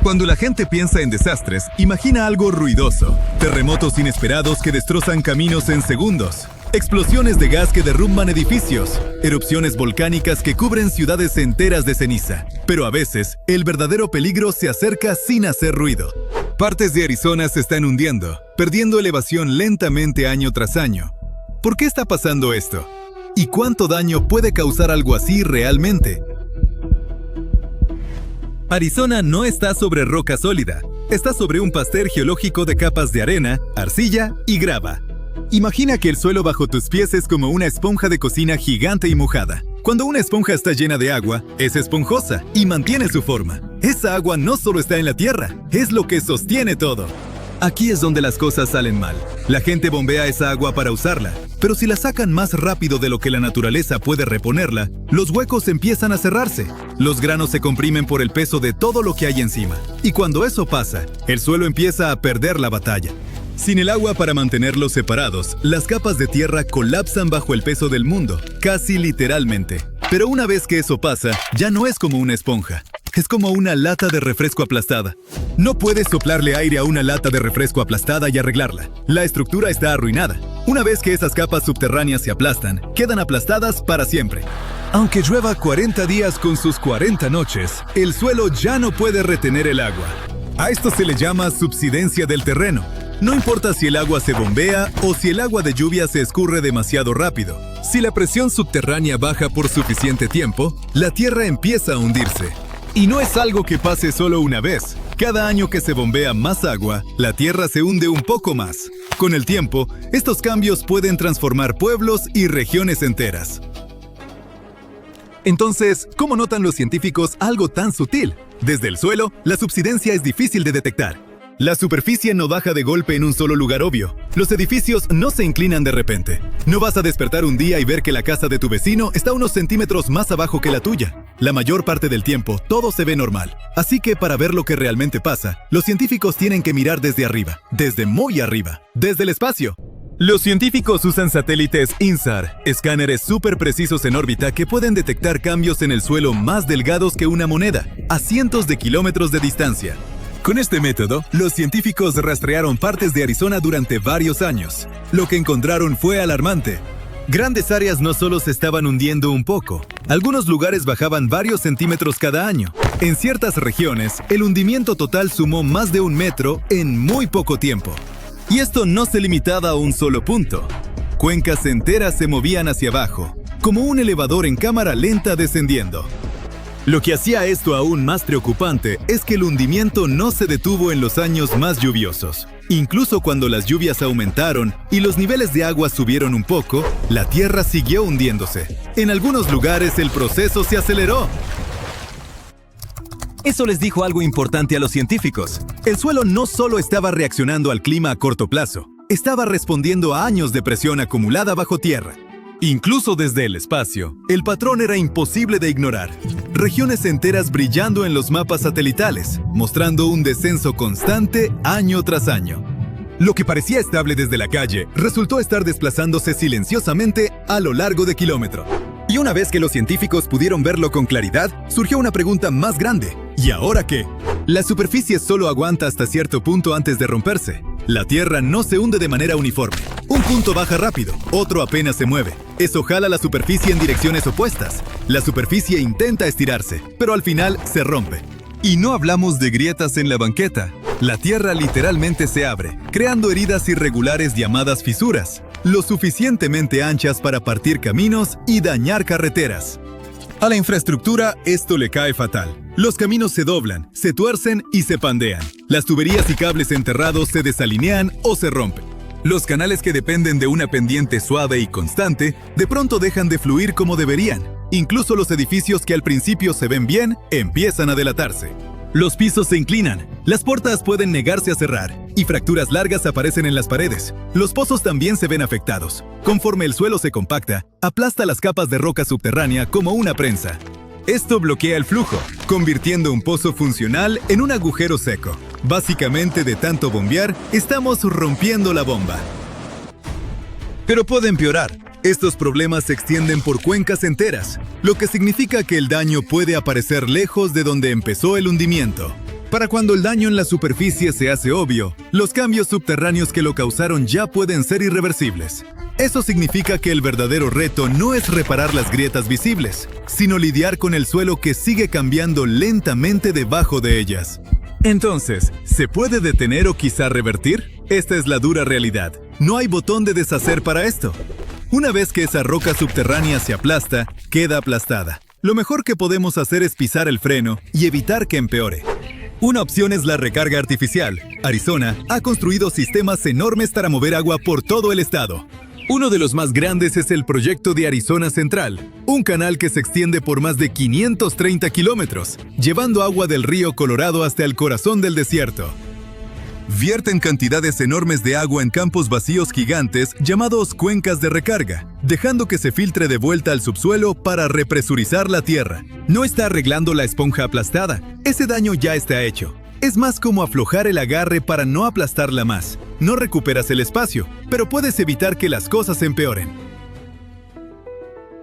Cuando la gente piensa en desastres, imagina algo ruidoso. Terremotos inesperados que destrozan caminos en segundos. Explosiones de gas que derrumban edificios. Erupciones volcánicas que cubren ciudades enteras de ceniza. Pero a veces, el verdadero peligro se acerca sin hacer ruido. Partes de Arizona se están hundiendo, perdiendo elevación lentamente año tras año. ¿Por qué está pasando esto? ¿Y cuánto daño puede causar algo así realmente? Arizona no está sobre roca sólida. Está sobre un pastel geológico de capas de arena, arcilla y grava. Imagina que el suelo bajo tus pies es como una esponja de cocina gigante y mojada. Cuando una esponja está llena de agua, es esponjosa y mantiene su forma. Esa agua no solo está en la tierra, es lo que sostiene todo. Aquí es donde las cosas salen mal. La gente bombea esa agua para usarla, pero si la sacan más rápido de lo que la naturaleza puede reponerla, los huecos empiezan a cerrarse. Los granos se comprimen por el peso de todo lo que hay encima. Y cuando eso pasa, el suelo empieza a perder la batalla. Sin el agua para mantenerlos separados, las capas de tierra colapsan bajo el peso del mundo, casi literalmente. Pero una vez que eso pasa, ya no es como una esponja. Es como una lata de refresco aplastada. No puedes soplarle aire a una lata de refresco aplastada y arreglarla. La estructura está arruinada. Una vez que esas capas subterráneas se aplastan, quedan aplastadas para siempre. Aunque llueva 40 días con sus 40 noches, el suelo ya no puede retener el agua. A esto se le llama subsidencia del terreno. No importa si el agua se bombea o si el agua de lluvia se escurre demasiado rápido. Si la presión subterránea baja por suficiente tiempo, la tierra empieza a hundirse. Y no es algo que pase solo una vez. Cada año que se bombea más agua, la tierra se hunde un poco más. Con el tiempo, estos cambios pueden transformar pueblos y regiones enteras. Entonces, ¿cómo notan los científicos algo tan sutil? Desde el suelo, la subsidencia es difícil de detectar. La superficie no baja de golpe en un solo lugar obvio. Los edificios no se inclinan de repente. No vas a despertar un día y ver que la casa de tu vecino está unos centímetros más abajo que la tuya. La mayor parte del tiempo, todo se ve normal. Así que para ver lo que realmente pasa, los científicos tienen que mirar desde arriba, desde muy arriba, desde el espacio. Los científicos usan satélites INSAR, escáneres súper precisos en órbita que pueden detectar cambios en el suelo más delgados que una moneda, a cientos de kilómetros de distancia. Con este método, los científicos rastrearon partes de Arizona durante varios años. Lo que encontraron fue alarmante. Grandes áreas no solo se estaban hundiendo un poco, algunos lugares bajaban varios centímetros cada año. En ciertas regiones, el hundimiento total sumó más de 1 metro en muy poco tiempo. Y esto no se limitaba a un solo punto. Cuencas enteras se movían hacia abajo, como un elevador en cámara lenta descendiendo. Lo que hacía esto aún más preocupante es que el hundimiento no se detuvo en los años más lluviosos. Incluso cuando las lluvias aumentaron y los niveles de agua subieron un poco, la tierra siguió hundiéndose. En algunos lugares el proceso se aceleró. Eso les dijo algo importante a los científicos. El suelo no solo estaba reaccionando al clima a corto plazo, estaba respondiendo a años de presión acumulada bajo tierra. Incluso desde el espacio, el patrón era imposible de ignorar. Regiones enteras brillando en los mapas satelitales, mostrando un descenso constante año tras año. Lo que parecía estable desde la calle resultó estar desplazándose silenciosamente a lo largo de kilómetros. Y una vez que los científicos pudieron verlo con claridad, surgió una pregunta más grande. ¿Y ahora qué? La superficie solo aguanta hasta cierto punto antes de romperse. La Tierra no se hunde de manera uniforme. Un punto baja rápido, otro apenas se mueve. Eso jala la superficie en direcciones opuestas. La superficie intenta estirarse, pero al final se rompe. Y no hablamos de grietas en la banqueta. La Tierra literalmente se abre, creando heridas irregulares llamadas fisuras, lo suficientemente anchas para partir caminos y dañar carreteras. A la infraestructura esto le cae fatal. Los caminos se doblan, se tuercen y se pandean. Las tuberías y cables enterrados se desalinean o se rompen. Los canales que dependen de una pendiente suave y constante, de pronto dejan de fluir como deberían. Incluso los edificios que al principio se ven bien, empiezan a delatarse. Los pisos se inclinan, las puertas pueden negarse a cerrar, y fracturas largas aparecen en las paredes. Los pozos también se ven afectados. Conforme el suelo se compacta, aplasta las capas de roca subterránea como una prensa. Esto bloquea el flujo, convirtiendo un pozo funcional en un agujero seco. Básicamente, de tanto bombear, estamos rompiendo la bomba. Pero puede empeorar. Estos problemas se extienden por cuencas enteras, lo que significa que el daño puede aparecer lejos de donde empezó el hundimiento. Para cuando el daño en la superficie se hace obvio, los cambios subterráneos que lo causaron ya pueden ser irreversibles. Eso significa que el verdadero reto no es reparar las grietas visibles, sino lidiar con el suelo que sigue cambiando lentamente debajo de ellas. Entonces, ¿se puede detener o quizá revertir? Esta es la dura realidad. No hay botón de deshacer para esto. Una vez que esa roca subterránea se aplasta, queda aplastada. Lo mejor que podemos hacer es pisar el freno y evitar que empeore. Una opción es la recarga artificial. Arizona ha construido sistemas enormes para mover agua por todo el estado. Uno de los más grandes es el proyecto de Arizona Central, un canal que se extiende por más de 530 kilómetros, llevando agua del río Colorado hasta el corazón del desierto. Vierten cantidades enormes de agua en campos vacíos gigantes llamados cuencas de recarga, dejando que se filtre de vuelta al subsuelo para represurizar la tierra. No está arreglando la esponja aplastada, ese daño ya está hecho. Es más como aflojar el agarre para no aplastarla más. No recuperas el espacio, pero puedes evitar que las cosas empeoren.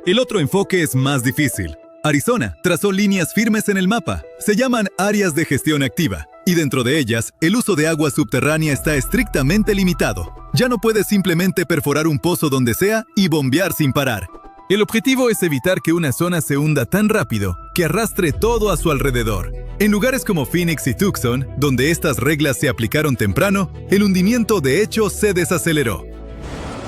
El otro enfoque es más difícil. Arizona trazó líneas firmes en el mapa. Se llaman áreas de gestión activa. Y dentro de ellas, el uso de agua subterránea está estrictamente limitado. Ya no puedes simplemente perforar un pozo donde sea y bombear sin parar. El objetivo es evitar que una zona se hunda tan rápido que arrastre todo a su alrededor. En lugares como Phoenix y Tucson, donde estas reglas se aplicaron temprano, el hundimiento de hecho se desaceleró.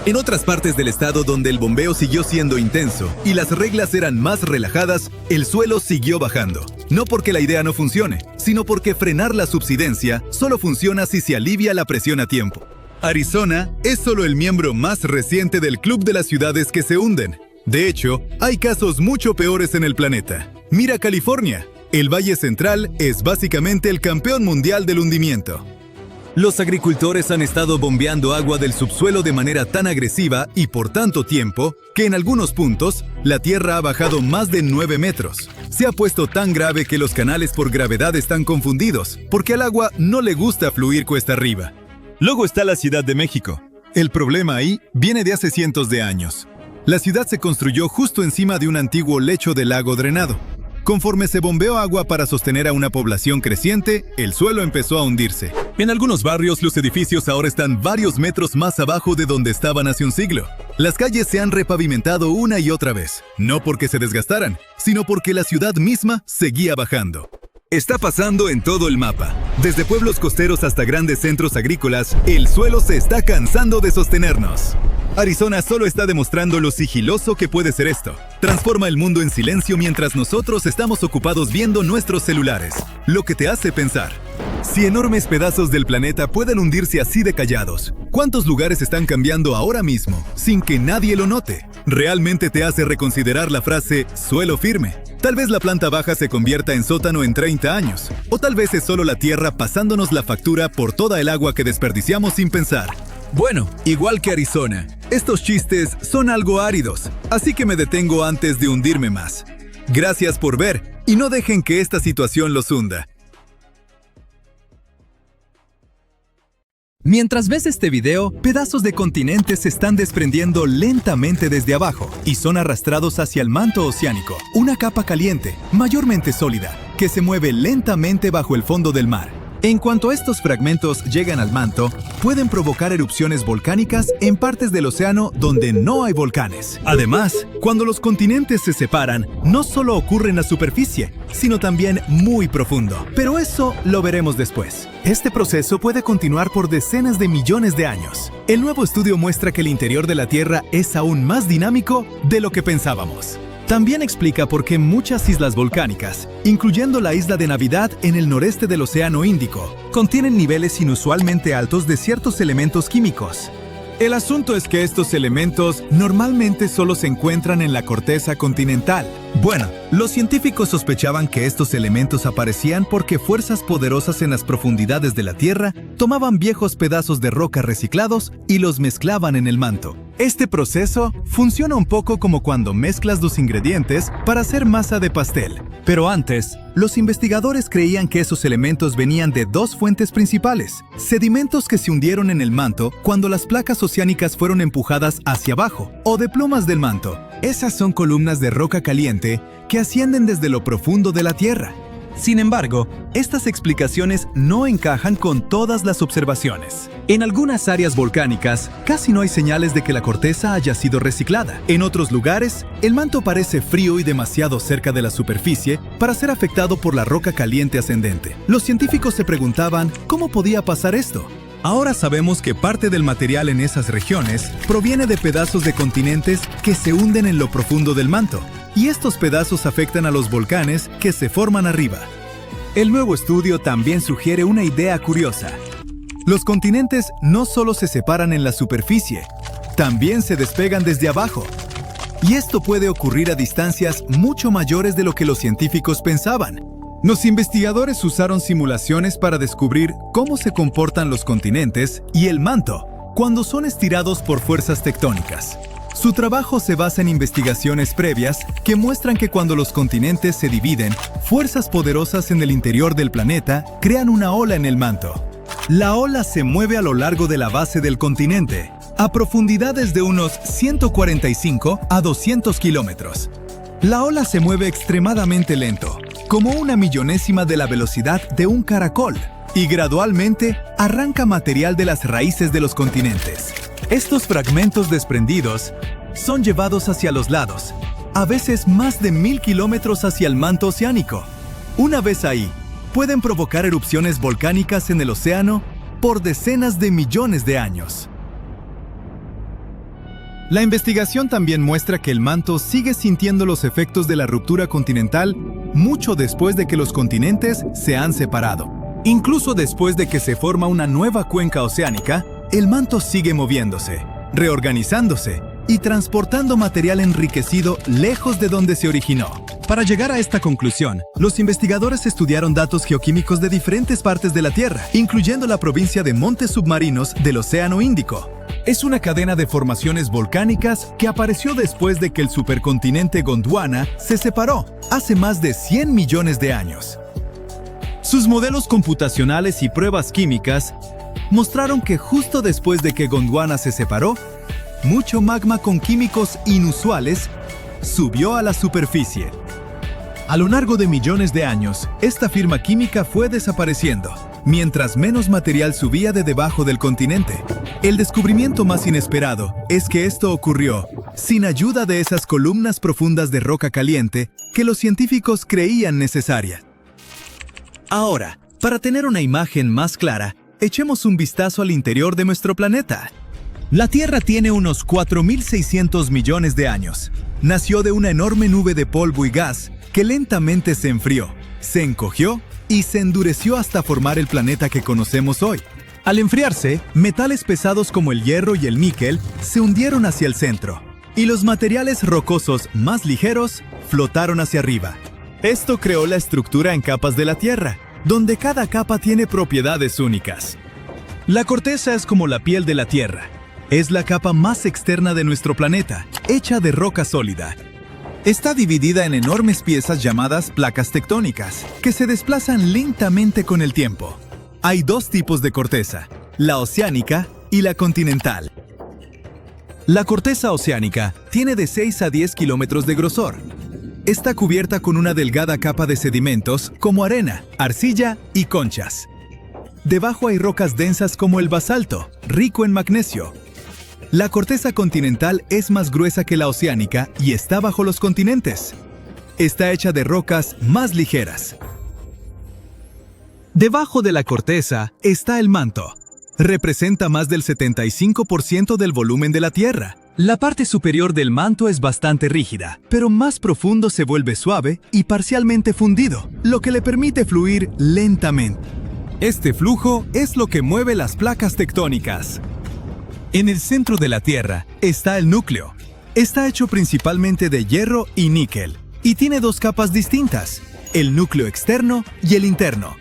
En otras partes del estado donde el bombeo siguió siendo intenso y las reglas eran más relajadas, el suelo siguió bajando. No porque la idea no funcione, sino porque frenar la subsidencia solo funciona si se alivia la presión a tiempo. Arizona es solo el miembro más reciente del club de las ciudades que se hunden. De hecho, hay casos mucho peores en el planeta. Mira California. El Valle Central es básicamente el campeón mundial del hundimiento. Los agricultores han estado bombeando agua del subsuelo de manera tan agresiva y por tanto tiempo que en algunos puntos la tierra ha bajado más de 9 metros. Se ha puesto tan grave que los canales por gravedad están confundidos, porque al agua no le gusta fluir cuesta arriba. Luego está la Ciudad de México. El problema ahí viene de hace cientos de años. La ciudad se construyó justo encima de un antiguo lecho de lago drenado. Conforme se bombeó agua para sostener a una población creciente, el suelo empezó a hundirse. En algunos barrios, los edificios ahora están varios metros más abajo de donde estaban hace un siglo. Las calles se han repavimentado una y otra vez, no porque se desgastaran, sino porque la ciudad misma seguía bajando. Está pasando en todo el mapa. Desde pueblos costeros hasta grandes centros agrícolas, el suelo se está cansando de sostenernos. Arizona solo está demostrando lo sigiloso que puede ser esto. Transforma el mundo en silencio mientras nosotros estamos ocupados viendo nuestros celulares. Lo que te hace pensar. Si enormes pedazos del planeta pueden hundirse así de callados, ¿cuántos lugares están cambiando ahora mismo sin que nadie lo note? Realmente te hace reconsiderar la frase suelo firme. Tal vez la planta baja se convierta en sótano en 30 años. O tal vez es solo la Tierra pasándonos la factura por toda el agua que desperdiciamos sin pensar. Bueno, igual que Arizona, estos chistes son algo áridos, así que me detengo antes de hundirme más. Gracias por ver y no dejen que esta situación los hunda. Mientras ves este video, pedazos de continentes se están desprendiendo lentamente desde abajo y son arrastrados hacia el manto oceánico, una capa caliente, mayormente sólida, que se mueve lentamente bajo el fondo del mar. En cuanto estos fragmentos llegan al manto, pueden provocar erupciones volcánicas en partes del océano donde no hay volcanes. Además, cuando los continentes se separan, no solo ocurre en la superficie, sino también muy profundo. Pero eso lo veremos después. Este proceso puede continuar por decenas de millones de años. El nuevo estudio muestra que el interior de la Tierra es aún más dinámico de lo que pensábamos. También explica por qué muchas islas volcánicas, incluyendo la isla de Navidad en el noreste del Océano Índico, contienen niveles inusualmente altos de ciertos elementos químicos. El asunto es que estos elementos normalmente solo se encuentran en la corteza continental. Bueno, los científicos sospechaban que estos elementos aparecían porque fuerzas poderosas en las profundidades de la Tierra tomaban viejos pedazos de roca reciclados y los mezclaban en el manto. Este proceso funciona un poco como cuando mezclas dos ingredientes para hacer masa de pastel. Pero antes, los investigadores creían que esos elementos venían de dos fuentes principales: sedimentos que se hundieron en el manto cuando las placas oceánicas fueron empujadas hacia abajo, o de plumas del manto. Esas son columnas de roca caliente que ascienden desde lo profundo de la Tierra. Sin embargo, estas explicaciones no encajan con todas las observaciones. En algunas áreas volcánicas, casi no hay señales de que la corteza haya sido reciclada. En otros lugares, el manto parece frío y demasiado cerca de la superficie para ser afectado por la roca caliente ascendente. Los científicos se preguntaban cómo podía pasar esto. Ahora sabemos que parte del material en esas regiones proviene de pedazos de continentes que se hunden en lo profundo del manto, y estos pedazos afectan a los volcanes que se forman arriba. El nuevo estudio también sugiere una idea curiosa. Los continentes no solo se separan en la superficie, también se despegan desde abajo. Y esto puede ocurrir a distancias mucho mayores de lo que los científicos pensaban. Los investigadores usaron simulaciones para descubrir cómo se comportan los continentes y el manto cuando son estirados por fuerzas tectónicas. Su trabajo se basa en investigaciones previas que muestran que cuando los continentes se dividen, fuerzas poderosas en el interior del planeta crean una ola en el manto. La ola se mueve a lo largo de la base del continente, a profundidades de unos 145 a 200 kilómetros. La ola se mueve extremadamente lento, como una millonésima de la velocidad de un caracol, y gradualmente arranca material de las raíces de los continentes. Estos fragmentos desprendidos son llevados hacia los lados, a veces más de 1000 kilómetros hacia el manto oceánico. Una vez ahí, pueden provocar erupciones volcánicas en el océano por decenas de millones de años. La investigación también muestra que el manto sigue sintiendo los efectos de la ruptura continental mucho después de que los continentes se han separado. Incluso después de que se forma una nueva cuenca oceánica, el manto sigue moviéndose, reorganizándose y transportando material enriquecido lejos de donde se originó. Para llegar a esta conclusión, los investigadores estudiaron datos geoquímicos de diferentes partes de la Tierra, incluyendo la provincia de montes submarinos del Océano Índico. Es una cadena de formaciones volcánicas que apareció después de que el supercontinente Gondwana se separó hace más de 100 millones de años. Sus modelos computacionales y pruebas químicas mostraron que justo después de que Gondwana se separó, mucho magma con químicos inusuales subió a la superficie. A lo largo de millones de años, esta firma química fue desapareciendo, mientras menos material subía de debajo del continente. El descubrimiento más inesperado es que esto ocurrió sin ayuda de esas columnas profundas de roca caliente que los científicos creían necesarias. Ahora, para tener una imagen más clara, echemos un vistazo al interior de nuestro planeta. La Tierra tiene unos 4.600 millones de años. Nació de una enorme nube de polvo y gas que lentamente se enfrió, se encogió y se endureció hasta formar el planeta que conocemos hoy. Al enfriarse, metales pesados como el hierro y el níquel se hundieron hacia el centro, y los materiales rocosos más ligeros flotaron hacia arriba. Esto creó la estructura en capas de la Tierra, donde cada capa tiene propiedades únicas. La corteza es como la piel de la Tierra. Es la capa más externa de nuestro planeta, hecha de roca sólida. Está dividida en enormes piezas llamadas placas tectónicas, que se desplazan lentamente con el tiempo. Hay dos tipos de corteza, la oceánica y la continental. La corteza oceánica tiene de 6 a 10 kilómetros de grosor. Está cubierta con una delgada capa de sedimentos como arena, arcilla y conchas. Debajo hay rocas densas como el basalto, rico en magnesio. La corteza continental es más gruesa que la oceánica y está bajo los continentes. Está hecha de rocas más ligeras. Debajo de la corteza está el manto. Representa más del 75% del volumen de la Tierra. La parte superior del manto es bastante rígida, pero más profundo se vuelve suave y parcialmente fundido, lo que le permite fluir lentamente. Este flujo es lo que mueve las placas tectónicas. En el centro de la Tierra está el núcleo. Está hecho principalmente de hierro y níquel, y tiene dos capas distintas, el núcleo externo y el interno.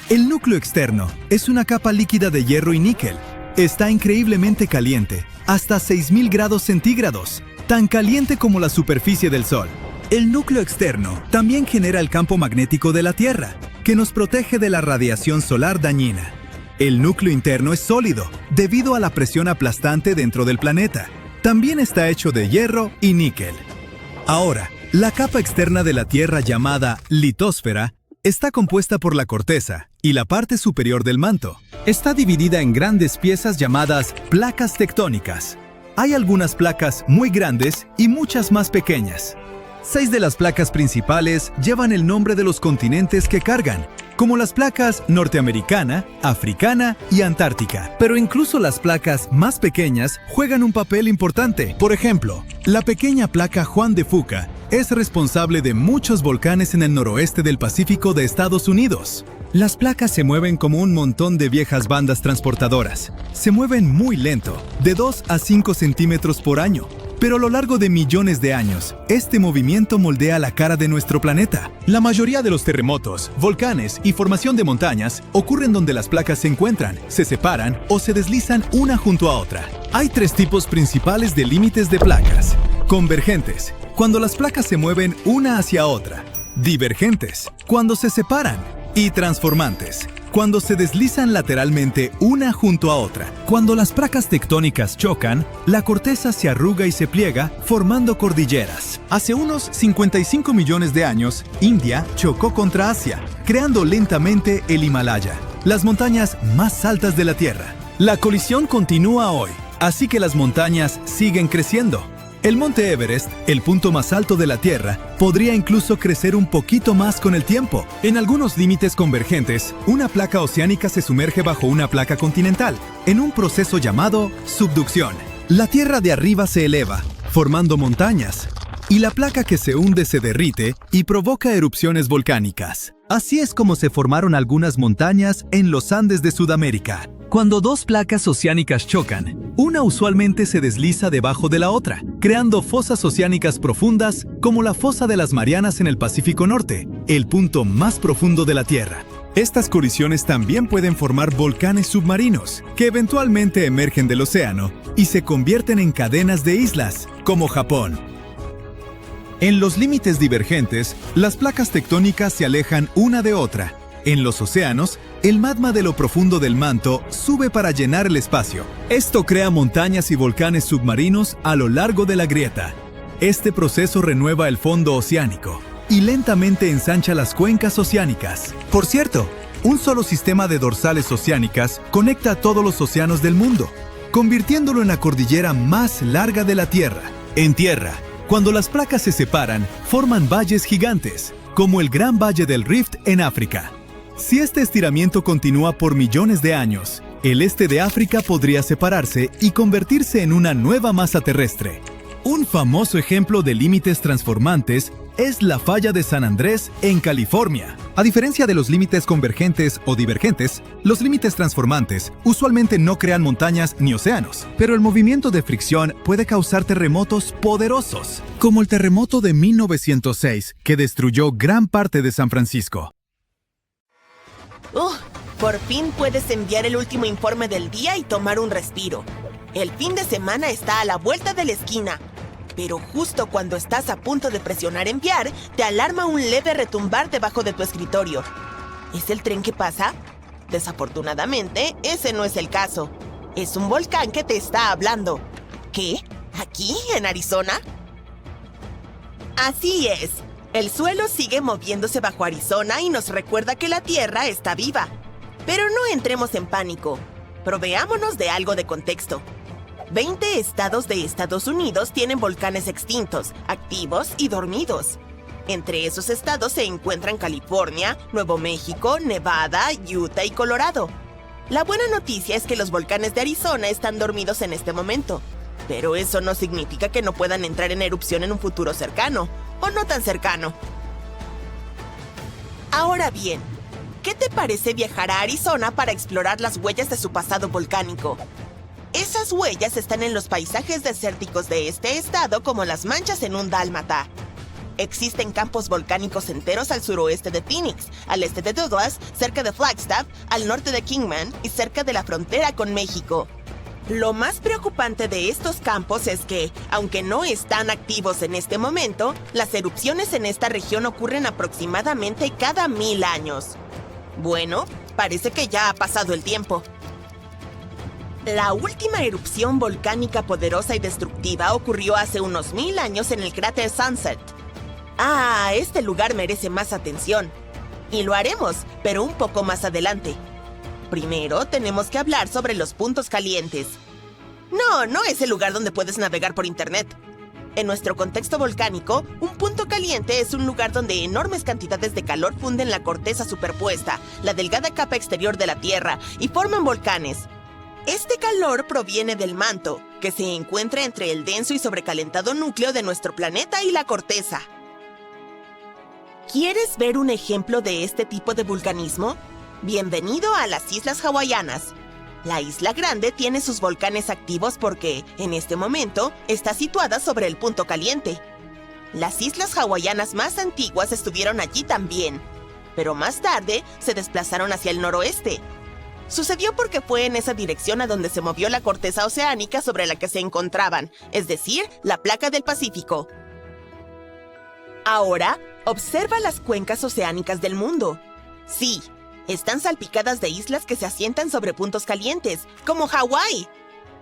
El núcleo externo es una capa líquida de hierro y níquel. Está increíblemente caliente, hasta 6000 grados centígrados, tan caliente como la superficie del Sol. El núcleo externo también genera el campo magnético de la Tierra, que nos protege de la radiación solar dañina. El núcleo interno es sólido, debido a la presión aplastante dentro del planeta. También está hecho de hierro y níquel. Ahora, la capa externa de la Tierra llamada litosfera Está compuesta por la corteza y la parte superior del manto. Está dividida en grandes piezas llamadas placas tectónicas. Hay algunas placas muy grandes y muchas más pequeñas. 6 de las placas principales llevan el nombre de los continentes que cargan, como las placas norteamericana, africana y antártica. Pero incluso las placas más pequeñas juegan un papel importante. Por ejemplo, la pequeña placa Juan de Fuca es responsable de muchos volcanes en el noroeste del Pacífico de Estados Unidos. Las placas se mueven como un montón de viejas bandas transportadoras. Se mueven muy lento, de 2 a 5 centímetros por año. Pero a lo largo de millones de años, este movimiento moldea la cara de nuestro planeta. La mayoría de los terremotos, volcanes y formación de montañas ocurren donde las placas se encuentran, se separan o se deslizan una junto a otra. Hay 3 tipos principales de límites de placas. Convergentes, cuando las placas se mueven una hacia otra. Divergentes, cuando se separan. Y transformantes, cuando se deslizan lateralmente una junto a otra. Cuando las placas tectónicas chocan, la corteza se arruga y se pliega, formando cordilleras. Hace unos 55 millones de años, India chocó contra Asia, creando lentamente el Himalaya, las montañas más altas de la Tierra. La colisión continúa hoy, así que las montañas siguen creciendo. El monte Everest, el punto más alto de la Tierra, podría incluso crecer un poquito más con el tiempo. En algunos límites convergentes, una placa oceánica se sumerge bajo una placa continental, en un proceso llamado subducción. La Tierra de arriba se eleva, formando montañas, y la placa que se hunde se derrite y provoca erupciones volcánicas. Así es como se formaron algunas montañas en los Andes de Sudamérica. Cuando 2 placas oceánicas chocan, una usualmente se desliza debajo de la otra, creando fosas oceánicas profundas como la fosa de las Marianas en el Pacífico Norte, el punto más profundo de la Tierra. Estas colisiones también pueden formar volcanes submarinos, que eventualmente emergen del océano y se convierten en cadenas de islas, como Japón. En los límites divergentes, las placas tectónicas se alejan una de otra. En los océanos, el magma de lo profundo del manto sube para llenar el espacio. Esto crea montañas y volcanes submarinos a lo largo de la grieta. Este proceso renueva el fondo oceánico y lentamente ensancha las cuencas oceánicas. Por cierto, un solo sistema de dorsales oceánicas conecta a todos los océanos del mundo, convirtiéndolo en la cordillera más larga de la Tierra. En tierra, cuando las placas se separan, forman valles gigantes, como el Gran Valle del Rift en África. Si este estiramiento continúa por millones de años, el este de África podría separarse y convertirse en una nueva masa terrestre. Un famoso ejemplo de límites transformantes es la falla de San Andrés en California. A diferencia de los límites convergentes o divergentes, los límites transformantes usualmente no crean montañas ni océanos, pero el movimiento de fricción puede causar terremotos poderosos, como el terremoto de 1906, que destruyó gran parte de San Francisco. Por fin puedes enviar el último informe del día y tomar un respiro. El fin de semana está a la vuelta de la esquina. Pero justo cuando estás a punto de presionar enviar, te alarma un leve retumbar debajo de tu escritorio. ¿Es el tren que pasa? Desafortunadamente, ese no es el caso. Es un volcán que te está hablando. ¿Qué? ¿Aquí, en Arizona? Así es. El suelo sigue moviéndose bajo Arizona y nos recuerda que la Tierra está viva. Pero no entremos en pánico. Proveámonos de algo de contexto. 20 estados de Estados Unidos tienen volcanes extintos, activos y dormidos. Entre esos estados se encuentran California, Nuevo México, Nevada, Utah y Colorado. La buena noticia es que los volcanes de Arizona están dormidos en este momento. Pero eso no significa que no puedan entrar en erupción en un futuro cercano, o no tan cercano. Ahora bien, ¿qué te parece viajar a Arizona para explorar las huellas de su pasado volcánico? Esas huellas están en los paisajes desérticos de este estado como las manchas en un dálmata. Existen campos volcánicos enteros al suroeste de Phoenix, al este de Douglas, cerca de Flagstaff, al norte de Kingman y cerca de la frontera con México. Lo más preocupante de estos campos es que, aunque no están activos en este momento, las erupciones en esta región ocurren aproximadamente cada 1000 años. Bueno, parece que ya ha pasado el tiempo. La última erupción volcánica poderosa y destructiva ocurrió hace unos 1000 años en el cráter Sunset. Este lugar merece más atención. Y lo haremos, pero un poco más adelante. Primero, tenemos que hablar sobre los puntos calientes. No es el lugar donde puedes navegar por internet. En nuestro contexto volcánico, un punto caliente es un lugar donde enormes cantidades de calor funden la corteza superpuesta, la delgada capa exterior de la Tierra, y forman volcanes. Este calor proviene del manto, que se encuentra entre el denso y sobrecalentado núcleo de nuestro planeta y la corteza. ¿Quieres ver un ejemplo de este tipo de vulcanismo? Bienvenido a las Islas Hawaianas. La isla grande tiene sus volcanes activos porque, en este momento, está situada sobre el punto caliente. Las islas hawaianas más antiguas estuvieron allí también, pero más tarde se desplazaron hacia el noroeste. Sucedió porque fue en esa dirección a donde se movió la corteza oceánica sobre la que se encontraban, es decir, la placa del Pacífico. Ahora, observa las cuencas oceánicas del mundo. Sí, están salpicadas de islas que se asientan sobre puntos calientes, como Hawái.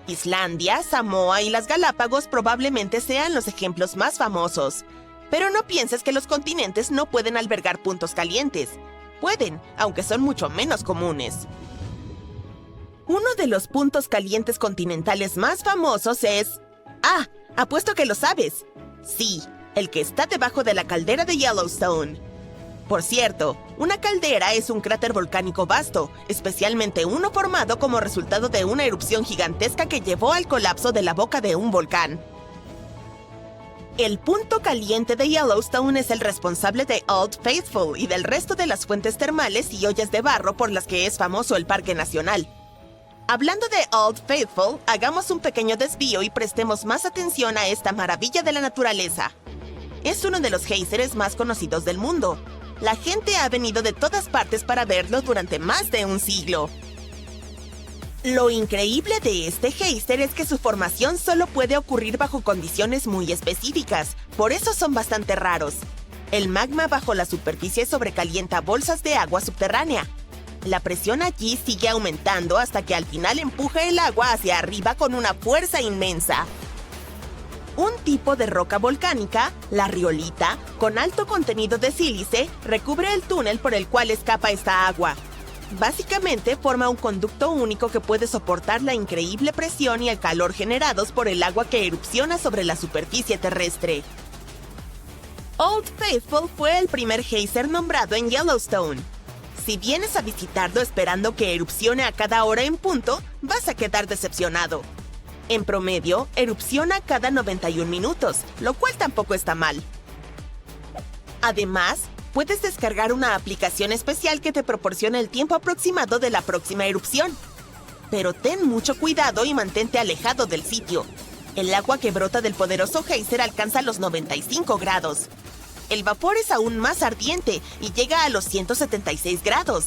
Islandia, Samoa y las Galápagos probablemente sean los ejemplos más famosos. Pero no pienses que los continentes no pueden albergar puntos calientes. Pueden, aunque son mucho menos comunes. Uno de los puntos calientes continentales más famosos es... apuesto que lo sabes. Sí, el que está debajo de la caldera de Yellowstone. Por cierto, una caldera es un cráter volcánico vasto, especialmente uno formado como resultado de una erupción gigantesca que llevó al colapso de la boca de un volcán. El punto caliente de Yellowstone es el responsable de Old Faithful y del resto de las fuentes termales y ollas de barro por las que es famoso el Parque Nacional. Hablando de Old Faithful, hagamos un pequeño desvío y prestemos más atención a esta maravilla de la naturaleza. Es uno de los géiseres más conocidos del mundo. La gente ha venido de todas partes para verlo durante más de un siglo. Lo increíble de este géiser es que su formación solo puede ocurrir bajo condiciones muy específicas, por eso son bastante raros. El magma bajo la superficie sobrecalienta bolsas de agua subterránea. La presión allí sigue aumentando hasta que al final empuja el agua hacia arriba con una fuerza inmensa. Un tipo de roca volcánica, la riolita, con alto contenido de sílice, recubre el túnel por el cual escapa esta agua. Básicamente forma un conducto único que puede soportar la increíble presión y el calor generados por el agua que erupciona sobre la superficie terrestre. Old Faithful fue el primer geyser nombrado en Yellowstone. Si vienes a visitarlo esperando que erupcione a cada hora en punto, vas a quedar decepcionado. En promedio, erupciona cada 91 minutos, lo cual tampoco está mal. Además, puedes descargar una aplicación especial que te proporciona el tiempo aproximado de la próxima erupción. Pero ten mucho cuidado y mantente alejado del sitio. El agua que brota del poderoso geyser alcanza los 95 grados. El vapor es aún más ardiente y llega a los 176 grados.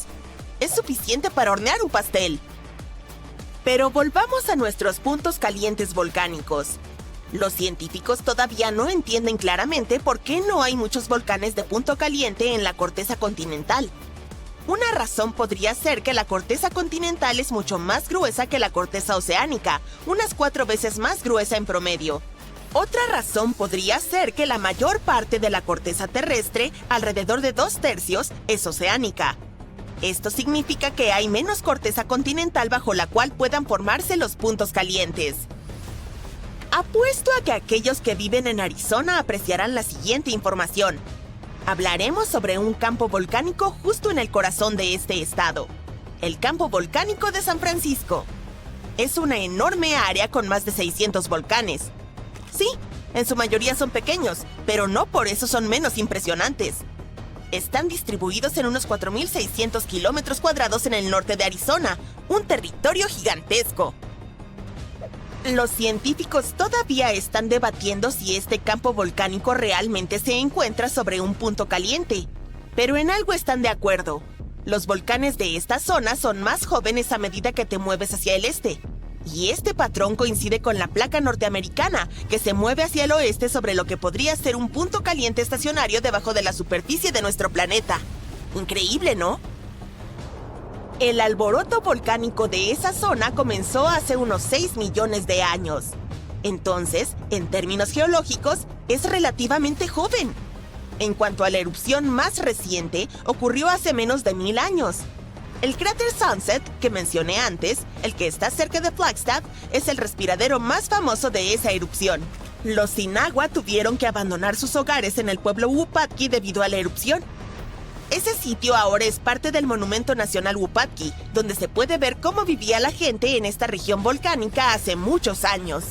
Es suficiente para hornear un pastel. Pero volvamos a nuestros puntos calientes volcánicos. Los científicos todavía no entienden claramente por qué no hay muchos volcanes de punto caliente en la corteza continental. Una razón podría ser que la corteza continental es mucho más gruesa que la corteza oceánica, unas 4 veces más gruesa en promedio. Otra razón podría ser que la mayor parte de la corteza terrestre, alrededor de 2/3, es oceánica. Esto significa que hay menos corteza continental bajo la cual puedan formarse los puntos calientes. Apuesto a que aquellos que viven en Arizona apreciarán la siguiente información. Hablaremos sobre un campo volcánico justo en el corazón de este estado. El campo volcánico de San Francisco. Es una enorme área con más de 600 volcanes. Sí, en su mayoría son pequeños, pero no por eso son menos impresionantes. Están distribuidos en unos 4.600 kilómetros cuadrados en el norte de Arizona, un territorio gigantesco. Los científicos todavía están debatiendo si este campo volcánico realmente se encuentra sobre un punto caliente, pero en algo están de acuerdo. Los volcanes de esta zona son más jóvenes a medida que te mueves hacia el este. Y este patrón coincide con la placa norteamericana, que se mueve hacia el oeste sobre lo que podría ser un punto caliente estacionario debajo de la superficie de nuestro planeta. Increíble, ¿no? El alboroto volcánico de esa zona comenzó hace unos 6 millones de años. Entonces, en términos geológicos, es relativamente joven. En cuanto a la erupción más reciente, ocurrió hace menos de 1000 años. El cráter Sunset, que mencioné antes, el que está cerca de Flagstaff, es el respiradero más famoso de esa erupción. Los sin agua tuvieron que abandonar sus hogares en el pueblo Wupatki debido a la erupción. Ese sitio ahora es parte del Monumento Nacional Wupatki, donde se puede ver cómo vivía la gente en esta región volcánica hace muchos años.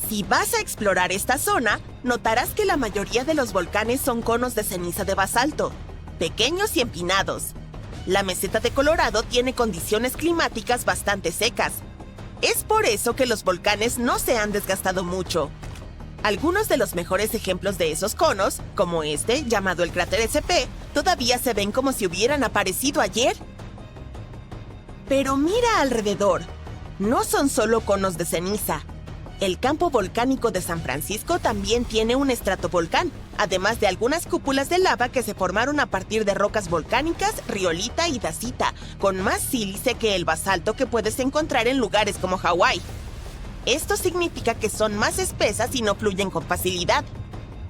Si vas a explorar esta zona, notarás que la mayoría de los volcanes son conos de ceniza de basalto, pequeños y empinados. La meseta de Colorado tiene condiciones climáticas bastante secas. Es por eso que los volcanes no se han desgastado mucho. Algunos de los mejores ejemplos de esos conos, como este, llamado el cráter SP, todavía se ven como si hubieran aparecido ayer. Pero mira alrededor. No son solo conos de ceniza. El campo volcánico de San Francisco también tiene un estratovolcán, además de algunas cúpulas de lava que se formaron a partir de rocas volcánicas, riolita y dacita, con más sílice que el basalto que puedes encontrar en lugares como Hawái. Esto significa que son más espesas y no fluyen con facilidad.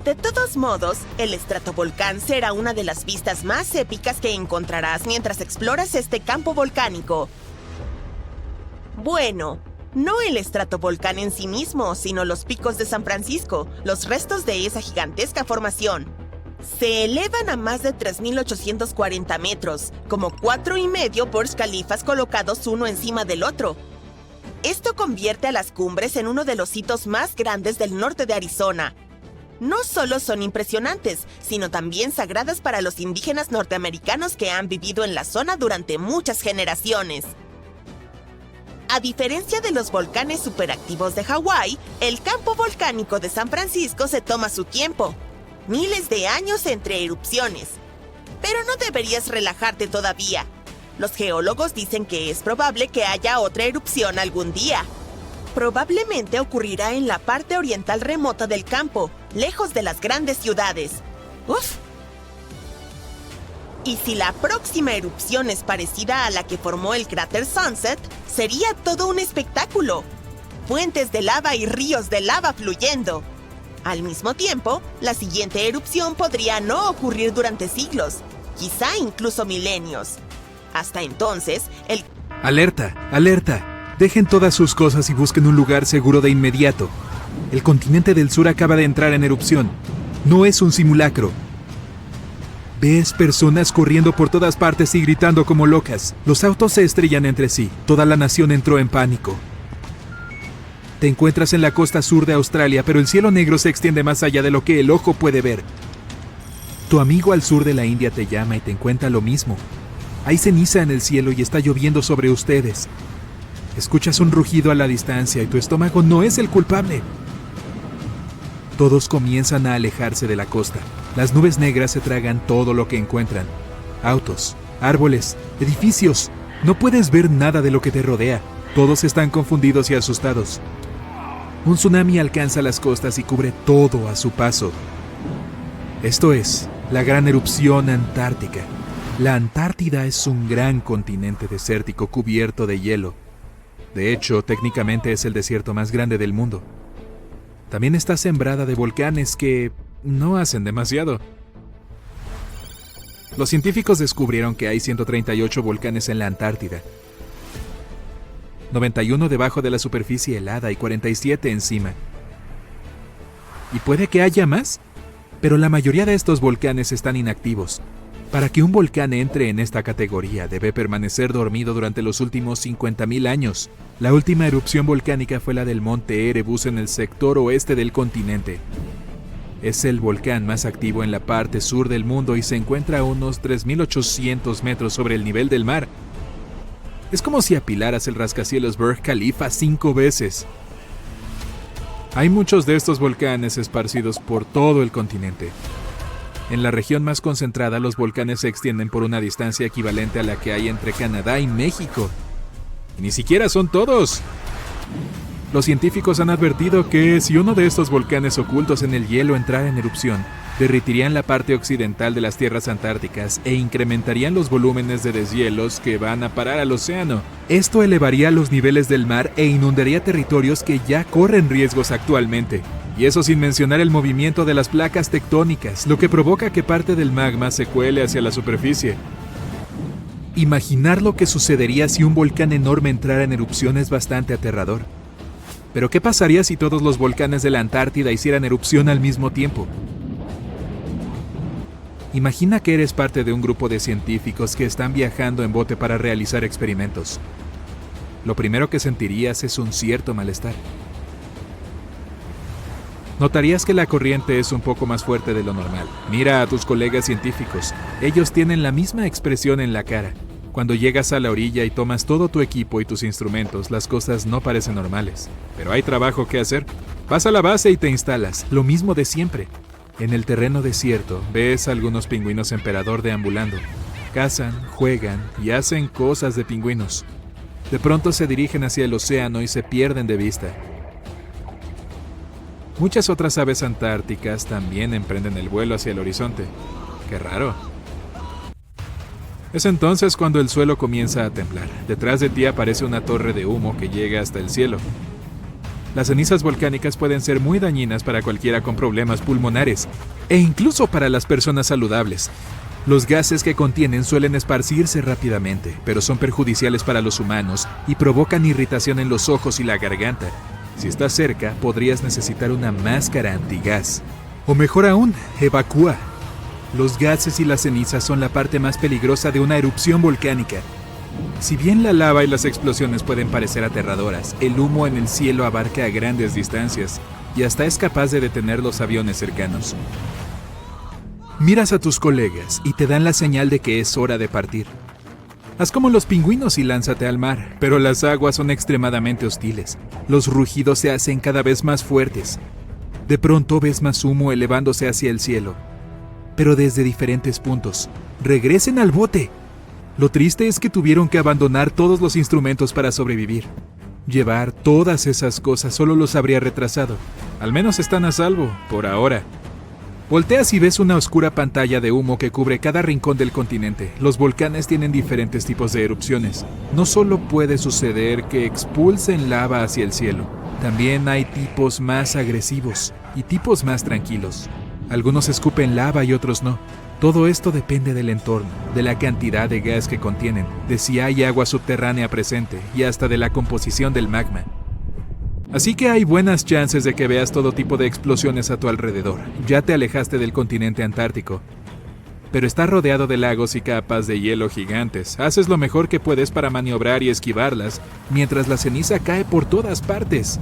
De todos modos, el estratovolcán será una de las vistas más épicas que encontrarás mientras exploras este campo volcánico. Bueno, no el estratovolcán en sí mismo, sino los picos de San Francisco, los restos de esa gigantesca formación. Se elevan a más de 3.840 metros, como 4,5 Burj Khalifas colocados uno encima del otro. Esto convierte a las cumbres en uno de los hitos más grandes del norte de Arizona. No solo son impresionantes, sino también sagradas para los indígenas norteamericanos que han vivido en la zona durante muchas generaciones. A diferencia de los volcanes superactivos de Hawái, el campo volcánico de San Francisco se toma su tiempo. Miles de años entre erupciones. Pero no deberías relajarte todavía. Los geólogos dicen que es probable que haya otra erupción algún día. Probablemente ocurrirá en la parte oriental remota del campo, lejos de las grandes ciudades. ¡Uf! Y si la próxima erupción es parecida a la que formó el cráter Sunset, sería todo un espectáculo. Fuentes de lava y ríos de lava fluyendo. Al mismo tiempo, la siguiente erupción podría no ocurrir durante siglos, quizá incluso milenios. Hasta entonces, el... ¡Alerta! ¡Alerta! Dejen todas sus cosas y busquen un lugar seguro de inmediato. El continente del sur acaba de entrar en erupción. No es un simulacro. Ves personas corriendo por todas partes y gritando como locas. Los autos se estrellan entre sí. Toda la nación entró en pánico. Te encuentras en la costa sur de Australia, pero el cielo negro se extiende más allá de lo que el ojo puede ver. Tu amigo al sur de la India te llama y te cuenta lo mismo. Hay ceniza en el cielo y está lloviendo sobre ustedes. Escuchas un rugido a la distancia y tu estómago no es el culpable. Todos comienzan a alejarse de la costa. Las nubes negras se tragan todo lo que encuentran. Autos, árboles, edificios. No puedes ver nada de lo que te rodea. Todos están confundidos y asustados. Un tsunami alcanza las costas y cubre todo a su paso. Esto es la gran erupción antártica. La Antártida es un gran continente desértico cubierto de hielo. De hecho, técnicamente es el desierto más grande del mundo. También está sembrada de volcanes que no hacen demasiado. Los científicos descubrieron que hay 138 volcanes en la Antártida. 91 debajo de la superficie helada y 47 encima. Y puede que haya más, pero la mayoría de estos volcanes están inactivos. Para que un volcán entre en esta categoría, debe permanecer dormido durante los últimos 50.000 años. La última erupción volcánica fue la del monte Erebus en el sector oeste del continente. Es el volcán más activo en la parte sur del mundo y se encuentra a unos 3.800 metros sobre el nivel del mar. Es como si apilaras el rascacielos Burj Khalifa 5 veces. Hay muchos de estos volcanes esparcidos por todo el continente. En la región más concentrada, los volcanes se extienden por una distancia equivalente a la que hay entre Canadá y México. Y ni siquiera son todos. Los científicos han advertido que si uno de estos volcanes ocultos en el hielo entrara en erupción, derritirían la parte occidental de las tierras antárticas e incrementarían los volúmenes de deshielos que van a parar al océano. Esto elevaría los niveles del mar e inundaría territorios que ya corren riesgos actualmente. Y eso sin mencionar el movimiento de las placas tectónicas, lo que provoca que parte del magma se cuele hacia la superficie. Imaginar lo que sucedería si un volcán enorme entrara en erupción es bastante aterrador. Pero ¿qué pasaría si todos los volcanes de la Antártida hicieran erupción al mismo tiempo? Imagina que eres parte de un grupo de científicos que están viajando en bote para realizar experimentos. Lo primero que sentirías es un cierto malestar. Notarías que la corriente es un poco más fuerte de lo normal. Mira a tus colegas científicos. Ellos tienen la misma expresión en la cara. Cuando llegas a la orilla y tomas todo tu equipo y tus instrumentos, las cosas no parecen normales. Pero hay trabajo que hacer. Vas a la base y te instalas. Lo mismo de siempre. En el terreno desierto, ves a algunos pingüinos emperador deambulando. Cazan, juegan y hacen cosas de pingüinos. De pronto se dirigen hacia el océano y se pierden de vista. Muchas otras aves antárticas también emprenden el vuelo hacia el horizonte. ¡Qué raro! Es entonces cuando el suelo comienza a temblar. Detrás de ti aparece una torre de humo que llega hasta el cielo. Las cenizas volcánicas pueden ser muy dañinas para cualquiera con problemas pulmonares, e incluso para las personas saludables. Los gases que contienen suelen esparcirse rápidamente, pero son perjudiciales para los humanos y provocan irritación en los ojos y la garganta. Si estás cerca, podrías necesitar una máscara antigás. O mejor aún, evacúa. Los gases y las cenizas son la parte más peligrosa de una erupción volcánica. Si bien la lava y las explosiones pueden parecer aterradoras, el humo en el cielo abarca a grandes distancias y hasta es capaz de detener los aviones cercanos. Miras a tus colegas y te dan la señal de que es hora de partir. Haz como los pingüinos y lánzate al mar, pero las aguas son extremadamente hostiles. Los rugidos se hacen cada vez más fuertes. De pronto ves más humo elevándose hacia el cielo, pero desde diferentes puntos. ¡Regresen al bote! Lo triste es que tuvieron que abandonar todos los instrumentos para sobrevivir. Llevar todas esas cosas solo los habría retrasado. Al menos están a salvo, por ahora. Volteas y ves una oscura pantalla de humo que cubre cada rincón del continente. Los volcanes tienen diferentes tipos de erupciones. No solo puede suceder que expulsen lava hacia el cielo, también hay tipos más agresivos y tipos más tranquilos. Algunos escupen lava y otros no. Todo esto depende del entorno, de la cantidad de gas que contienen, de si hay agua subterránea presente y hasta de la composición del magma. Así que hay buenas chances de que veas todo tipo de explosiones a tu alrededor. Ya te alejaste del continente antártico, pero está rodeado de lagos y capas de hielo gigantes. Haces lo mejor que puedes para maniobrar y esquivarlas, mientras la ceniza cae por todas partes.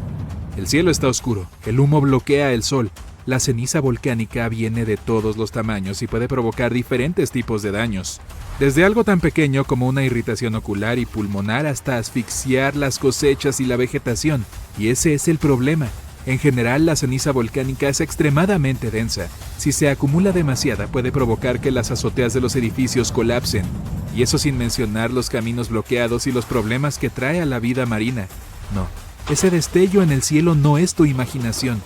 El cielo está oscuro, el humo bloquea el sol. La ceniza volcánica viene de todos los tamaños y puede provocar diferentes tipos de daños. Desde algo tan pequeño como una irritación ocular y pulmonar hasta asfixiar las cosechas y la vegetación. Y ese es el problema. En general, la ceniza volcánica es extremadamente densa. Si se acumula demasiada, puede provocar que las azoteas de los edificios colapsen. Y eso sin mencionar los caminos bloqueados y los problemas que trae a la vida marina. No, ese destello en el cielo no es tu imaginación.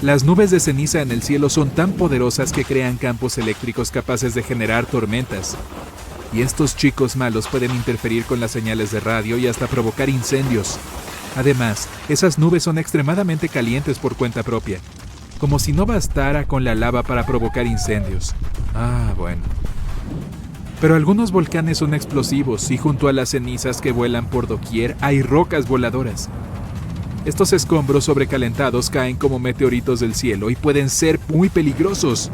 Las nubes de ceniza en el cielo son tan poderosas que crean campos eléctricos capaces de generar tormentas. Y estos chicos malos pueden interferir con las señales de radio y hasta provocar incendios. Además, esas nubes son extremadamente calientes por cuenta propia, como si no bastara con la lava para provocar incendios. Bueno. Pero algunos volcanes son explosivos y junto a las cenizas que vuelan por doquier hay rocas voladoras. Estos escombros sobrecalentados caen como meteoritos del cielo y pueden ser muy peligrosos.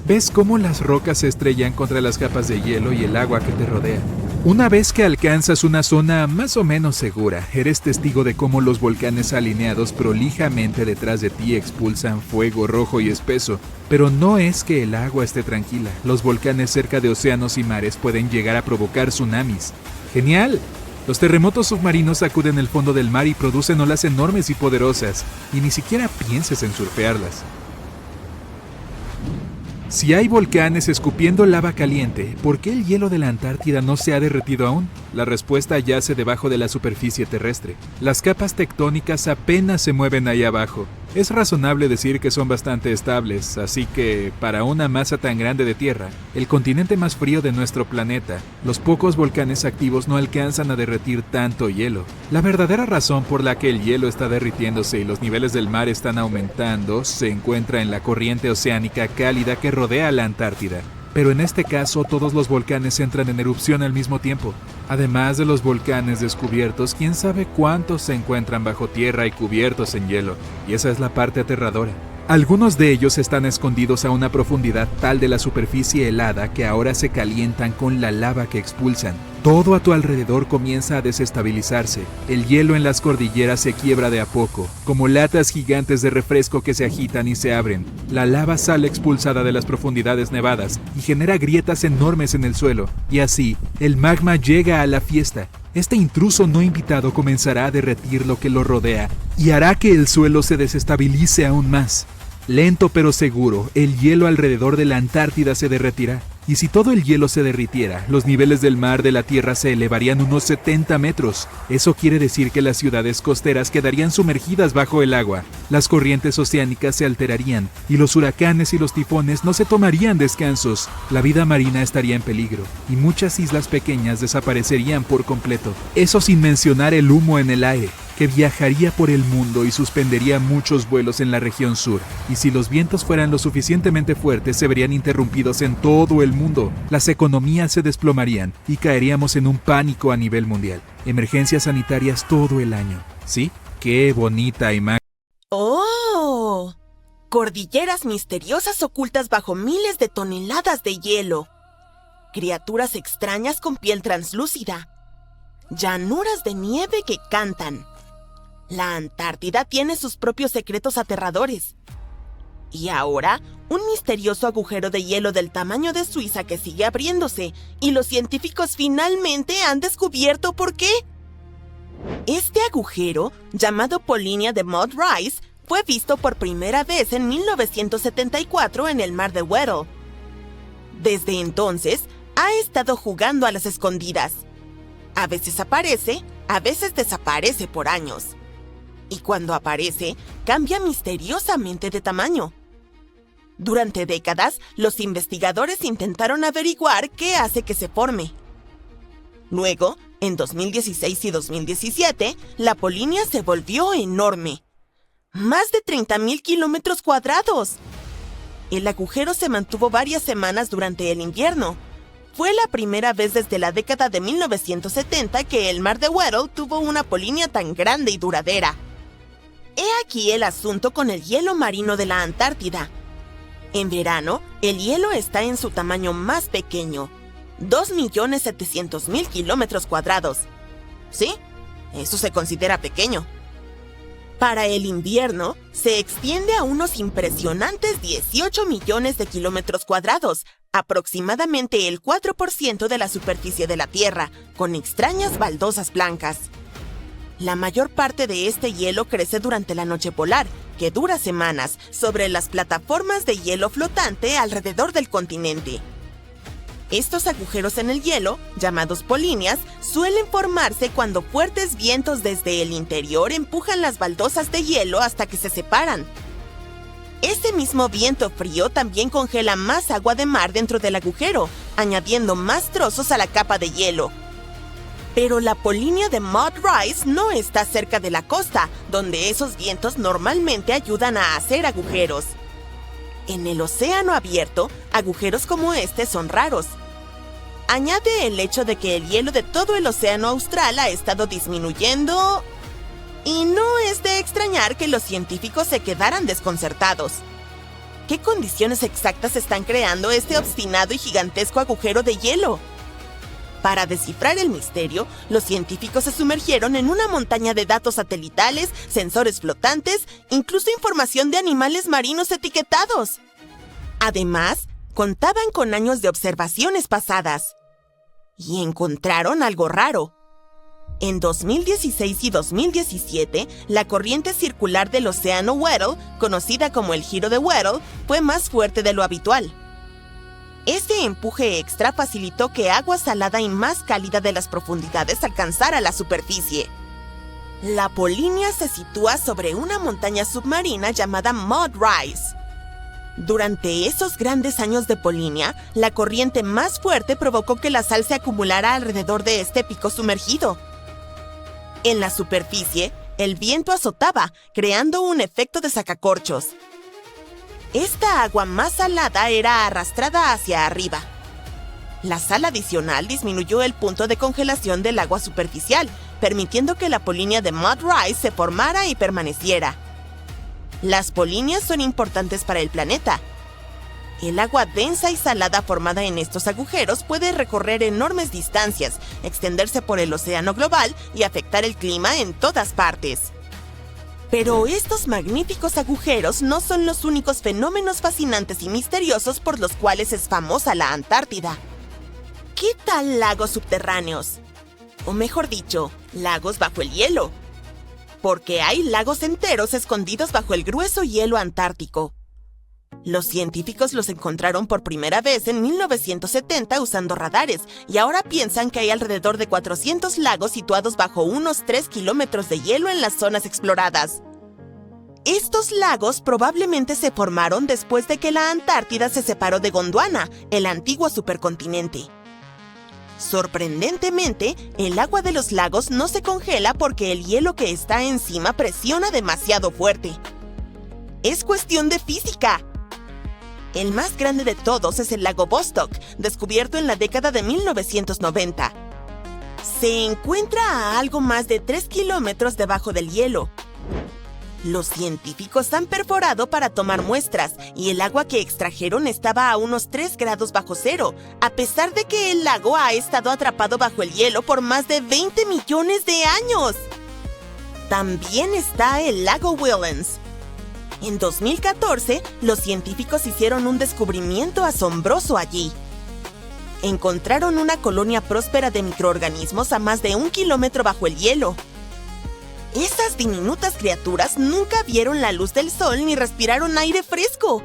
¿Ves cómo las rocas se estrellan contra las capas de hielo y el agua que te rodea? Una vez que alcanzas una zona más o menos segura, eres testigo de cómo los volcanes alineados prolijamente detrás de ti expulsan fuego rojo y espeso. Pero no es que el agua esté tranquila. Los volcanes cerca de océanos y mares pueden llegar a provocar tsunamis. ¡Genial! Los terremotos submarinos sacuden el fondo del mar y producen olas enormes y poderosas, y ni siquiera pienses en surfearlas. Si hay volcanes escupiendo lava caliente, ¿por qué el hielo de la Antártida no se ha derretido aún? La respuesta yace debajo de la superficie terrestre. Las capas tectónicas apenas se mueven ahí abajo. Es razonable decir que son bastante estables, así que, para una masa tan grande de tierra, el continente más frío de nuestro planeta, los pocos volcanes activos no alcanzan a derretir tanto hielo. La verdadera razón por la que el hielo está derritiéndose y los niveles del mar están aumentando se encuentra en la corriente oceánica cálida que rodea la Antártida. Pero en este caso todos los volcanes entran en erupción al mismo tiempo. Además de los volcanes descubiertos, quién sabe cuántos se encuentran bajo tierra y cubiertos en hielo. Y esa es la parte aterradora. Algunos de ellos están escondidos a una profundidad tal de la superficie helada que ahora se calientan con la lava que expulsan. Todo a tu alrededor comienza a desestabilizarse. El hielo en las cordilleras se quiebra de a poco, como latas gigantes de refresco que se agitan y se abren. La lava sale expulsada de las profundidades nevadas y genera grietas enormes en el suelo. Y así, el magma llega a la fiesta. Este intruso no invitado comenzará a derretir lo que lo rodea y hará que el suelo se desestabilice aún más. Lento pero seguro, el hielo alrededor de la Antártida se derretirá. Y si todo el hielo se derritiera, los niveles del mar de la Tierra se elevarían unos 70 metros. Eso quiere decir que las ciudades costeras quedarían sumergidas bajo el agua. Las corrientes oceánicas se alterarían y los huracanes y los tifones no se tomarían descansos. La vida marina estaría en peligro y muchas islas pequeñas desaparecerían por completo. Eso sin mencionar el humo en el aire, que viajaría por el mundo y suspendería muchos vuelos en la región sur. Y si los vientos fueran lo suficientemente fuertes, se verían interrumpidos en todo el mundo. Las economías se desplomarían y caeríamos en un pánico a nivel mundial. Emergencias sanitarias todo el año. ¿Sí? ¡Qué bonita imagen! ¡Oh! Cordilleras misteriosas ocultas bajo miles de toneladas de hielo. Criaturas extrañas con piel translúcida. Llanuras de nieve que cantan. La Antártida tiene sus propios secretos aterradores. Y ahora, un misterioso agujero de hielo del tamaño de Suiza que sigue abriéndose, y los científicos finalmente han descubierto por qué. Este agujero, llamado Polinia de Mud Rise, fue visto por primera vez en 1974 en el mar de Weddell. Desde entonces, ha estado jugando a las escondidas. A veces aparece, a veces desaparece por años. Y cuando aparece, cambia misteriosamente de tamaño. Durante décadas, los investigadores intentaron averiguar qué hace que se forme. Luego, en 2016 y 2017, la Polinia se volvió enorme. ¡Más de 30,000 kilómetros cuadrados! El agujero se mantuvo varias semanas durante el invierno. Fue la primera vez desde la década de 1970 que el mar de Weddell tuvo una Polinia tan grande y duradera. He aquí el asunto con el hielo marino de la Antártida. En verano, el hielo está en su tamaño más pequeño, 2.700.000 kilómetros cuadrados. ¿Sí? Eso se considera pequeño. Para el invierno, se extiende a unos impresionantes 18 millones de kilómetros cuadrados, aproximadamente el 4% de la superficie de la Tierra, con extrañas baldosas blancas. La mayor parte de este hielo crece durante la noche polar, que dura semanas, sobre las plataformas de hielo flotante alrededor del continente. Estos agujeros en el hielo, llamados polinias, suelen formarse cuando fuertes vientos desde el interior empujan las baldosas de hielo hasta que se separan. Ese mismo viento frío también congela más agua de mar dentro del agujero, añadiendo más trozos a la capa de hielo. Pero la Polinia de Mud Rise no está cerca de la costa, donde esos vientos normalmente ayudan a hacer agujeros. En el océano abierto, agujeros como este son raros. Añade el hecho de que el hielo de todo el océano austral ha estado disminuyendo, y no es de extrañar que los científicos se quedaran desconcertados. ¿Qué condiciones exactas están creando este obstinado y gigantesco agujero de hielo? Para descifrar el misterio, los científicos se sumergieron en una montaña de datos satelitales, sensores flotantes, incluso información de animales marinos etiquetados. Además, contaban con años de observaciones pasadas. Y encontraron algo raro. En 2016 y 2017, la corriente circular del océano Weddell, conocida como el giro de Weddell, fue más fuerte de lo habitual. Este empuje extra facilitó que agua salada y más cálida de las profundidades alcanzara la superficie. La Polinia se sitúa sobre una montaña submarina llamada Mud Rise. Durante esos grandes años de Polinia, la corriente más fuerte provocó que la sal se acumulara alrededor de este pico sumergido. En la superficie, el viento azotaba, creando un efecto de sacacorchos. Esta agua más salada era arrastrada hacia arriba. La sal adicional disminuyó el punto de congelación del agua superficial, permitiendo que la polinia de Mud Rise se formara y permaneciera. Las polinias son importantes para el planeta. El agua densa y salada formada en estos agujeros puede recorrer enormes distancias, extenderse por el océano global y afectar el clima en todas partes. Pero estos magníficos agujeros no son los únicos fenómenos fascinantes y misteriosos por los cuales es famosa la Antártida. ¿Qué tal lagos subterráneos? O mejor dicho, lagos bajo el hielo. Porque hay lagos enteros escondidos bajo el grueso hielo antártico. Los científicos los encontraron por primera vez en 1970 usando radares, y ahora piensan que hay alrededor de 400 lagos situados bajo unos 3 kilómetros de hielo en las zonas exploradas. Estos lagos probablemente se formaron después de que la Antártida se separó de Gondwana, el antiguo supercontinente. Sorprendentemente, el agua de los lagos no se congela porque el hielo que está encima presiona demasiado fuerte. Es cuestión de física. El más grande de todos es el lago Vostok, descubierto en la década de 1990. Se encuentra a algo más de 3 kilómetros debajo del hielo. Los científicos han perforado para tomar muestras y el agua que extrajeron estaba a unos 3 grados bajo cero, a pesar de que el lago ha estado atrapado bajo el hielo por más de 20 millones de años. También está el lago Whillans. En 2014, los científicos hicieron un descubrimiento asombroso allí. Encontraron una colonia próspera de microorganismos a más de 1 kilómetro bajo el hielo. Esas diminutas criaturas nunca vieron la luz del sol ni respiraron aire fresco.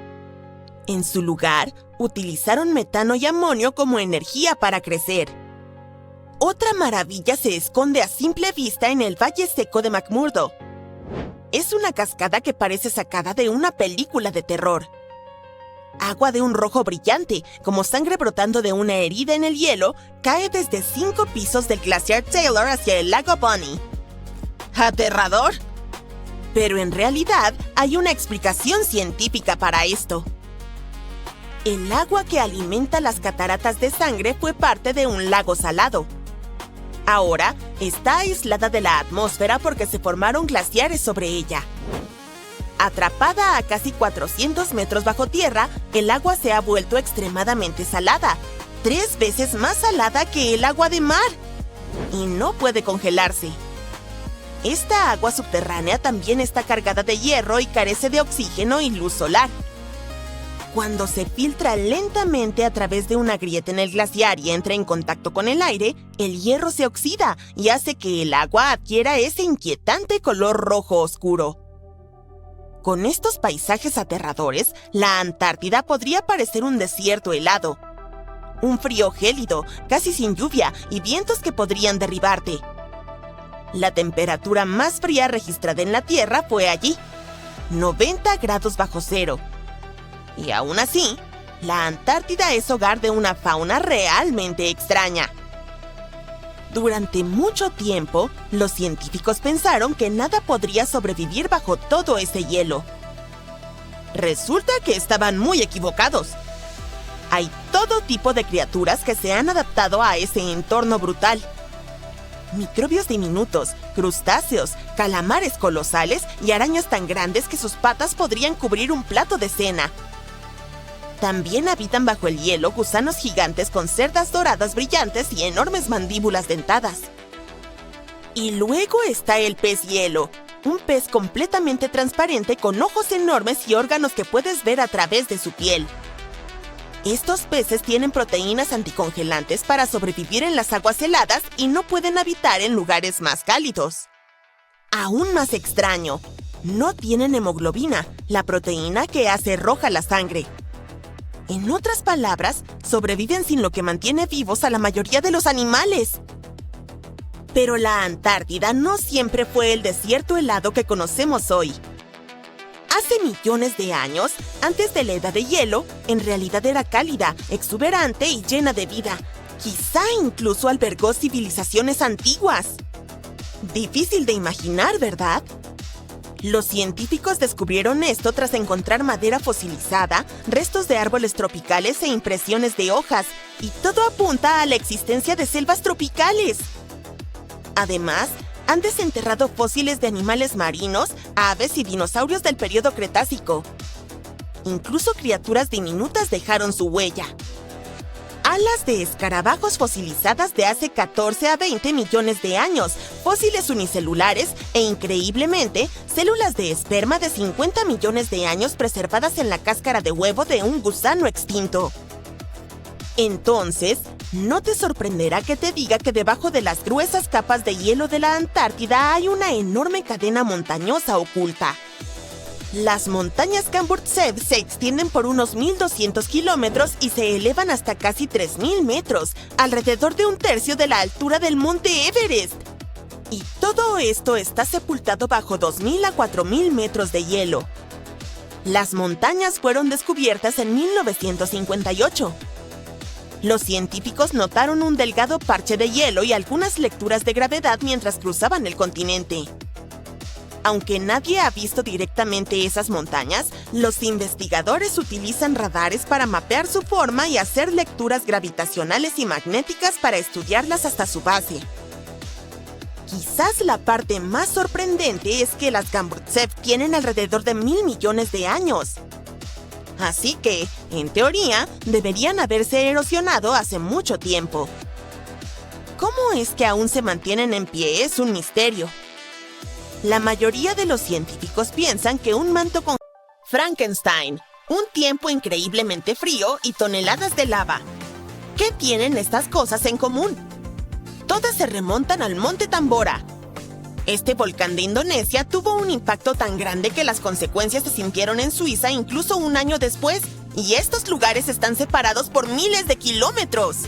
En su lugar, utilizaron metano y amonio como energía para crecer. Otra maravilla se esconde a simple vista en el Valle Seco de McMurdo. Es una cascada que parece sacada de una película de terror. Agua de un rojo brillante, como sangre brotando de una herida en el hielo, cae desde 5 pisos del glaciar Taylor hacia el lago Bunny. ¿Aterrador? Pero en realidad hay una explicación científica para esto. El agua que alimenta las cataratas de sangre fue parte de un lago salado. Ahora está aislada de la atmósfera porque se formaron glaciares sobre ella. Atrapada a casi 400 metros bajo tierra, el agua se ha vuelto extremadamente salada, 3 veces más salada que el agua de mar. Y no puede congelarse. Esta agua subterránea también está cargada de hierro y carece de oxígeno y luz solar. Cuando se filtra lentamente a través de una grieta en el glaciar y entra en contacto con el aire, el hierro se oxida y hace que el agua adquiera ese inquietante color rojo oscuro. Con estos paisajes aterradores, la Antártida podría parecer un desierto helado. Un frío gélido, casi sin lluvia y vientos que podrían derribarte. La temperatura más fría registrada en la Tierra fue allí, 90 grados bajo cero. Y aún así, la Antártida es hogar de una fauna realmente extraña. Durante mucho tiempo, los científicos pensaron que nada podría sobrevivir bajo todo ese hielo. Resulta que estaban muy equivocados. Hay todo tipo de criaturas que se han adaptado a ese entorno brutal. Microbios diminutos, crustáceos, calamares colosales y arañas tan grandes que sus patas podrían cubrir un plato de cena. También habitan bajo el hielo gusanos gigantes con cerdas doradas brillantes y enormes mandíbulas dentadas. Y luego está el pez hielo, un pez completamente transparente con ojos enormes y órganos que puedes ver a través de su piel. Estos peces tienen proteínas anticongelantes para sobrevivir en las aguas heladas y no pueden habitar en lugares más cálidos. Aún más extraño, no tienen hemoglobina, la proteína que hace roja la sangre. En otras palabras, sobreviven sin lo que mantiene vivos a la mayoría de los animales. Pero la Antártida no siempre fue el desierto helado que conocemos hoy. Hace millones de años, antes de la edad de hielo, en realidad era cálida, exuberante y llena de vida. Quizá incluso albergó civilizaciones antiguas. Difícil de imaginar, ¿verdad? Los científicos descubrieron esto tras encontrar madera fosilizada, restos de árboles tropicales e impresiones de hojas, y todo apunta a la existencia de selvas tropicales. Además, han desenterrado fósiles de animales marinos, aves y dinosaurios del período Cretácico. Incluso criaturas diminutas dejaron su huella. Alas de escarabajos fosilizadas de hace 14 a 20 millones de años, fósiles unicelulares e, increíblemente, células de esperma de 50 millones de años preservadas en la cáscara de huevo de un gusano extinto. Entonces, no te sorprenderá que te diga que debajo de las gruesas capas de hielo de la Antártida hay una enorme cadena montañosa oculta. Las montañas Kamburtsev se extienden por unos 1.200 kilómetros y se elevan hasta casi 3.000 metros, alrededor de un tercio de la altura del monte Everest. Y todo esto está sepultado bajo 2.000 a 4.000 metros de hielo. Las montañas fueron descubiertas en 1958. Los científicos notaron un delgado parche de hielo y algunas lecturas de gravedad mientras cruzaban el continente. Aunque nadie ha visto directamente esas montañas, los investigadores utilizan radares para mapear su forma y hacer lecturas gravitacionales y magnéticas para estudiarlas hasta su base. Quizás la parte más sorprendente es que las Kamburtsev tienen alrededor de 1.000 millones de años. Así que, en teoría, deberían haberse erosionado hace mucho tiempo. ¿Cómo es que aún se mantienen en pie? Es un misterio. La mayoría de los científicos piensan que un manto con Frankenstein, un tiempo increíblemente frío y toneladas de lava. ¿Qué tienen estas cosas en común? Todas se remontan al Monte Tambora. Este volcán de Indonesia tuvo un impacto tan grande que las consecuencias se sintieron en Suiza incluso un año después, y estos lugares están separados por miles de kilómetros.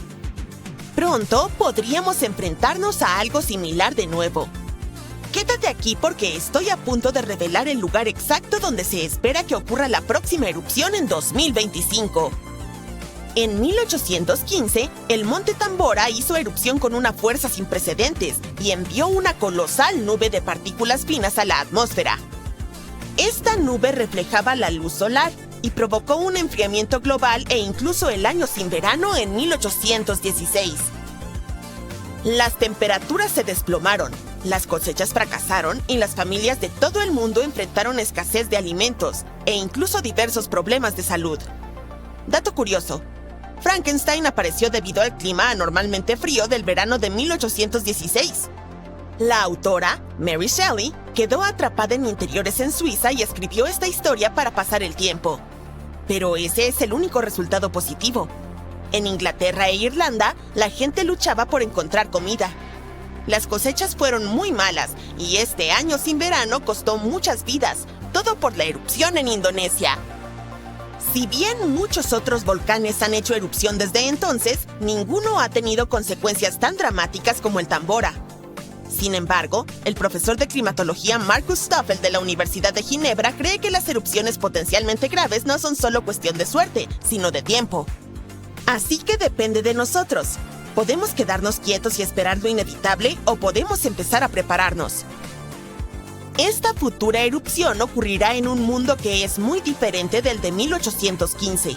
Pronto podríamos enfrentarnos a algo similar de nuevo. Quédate aquí porque estoy a punto de revelar el lugar exacto donde se espera que ocurra la próxima erupción en 2025. En 1815, el Monte Tambora hizo erupción con una fuerza sin precedentes y envió una colosal nube de partículas finas a la atmósfera. Esta nube reflejaba la luz solar y provocó un enfriamiento global e incluso el año sin verano en 1816. Las temperaturas se desplomaron, las cosechas fracasaron y las familias de todo el mundo enfrentaron escasez de alimentos e incluso diversos problemas de salud. Dato curioso: Frankenstein apareció debido al clima anormalmente frío del verano de 1816. La autora, Mary Shelley, quedó atrapada en interiores en Suiza y escribió esta historia para pasar el tiempo. Pero ese es el único resultado positivo. En Inglaterra e Irlanda, la gente luchaba por encontrar comida. Las cosechas fueron muy malas y este año sin verano costó muchas vidas, todo por la erupción en Indonesia. Si bien muchos otros volcanes han hecho erupción desde entonces, ninguno ha tenido consecuencias tan dramáticas como el Tambora. Sin embargo, el profesor de climatología Markus Stoffel de la Universidad de Ginebra cree que las erupciones potencialmente graves no son solo cuestión de suerte, sino de tiempo. Así que depende de nosotros. Podemos quedarnos quietos y esperar lo inevitable o podemos empezar a prepararnos. Esta futura erupción ocurrirá en un mundo que es muy diferente del de 1815.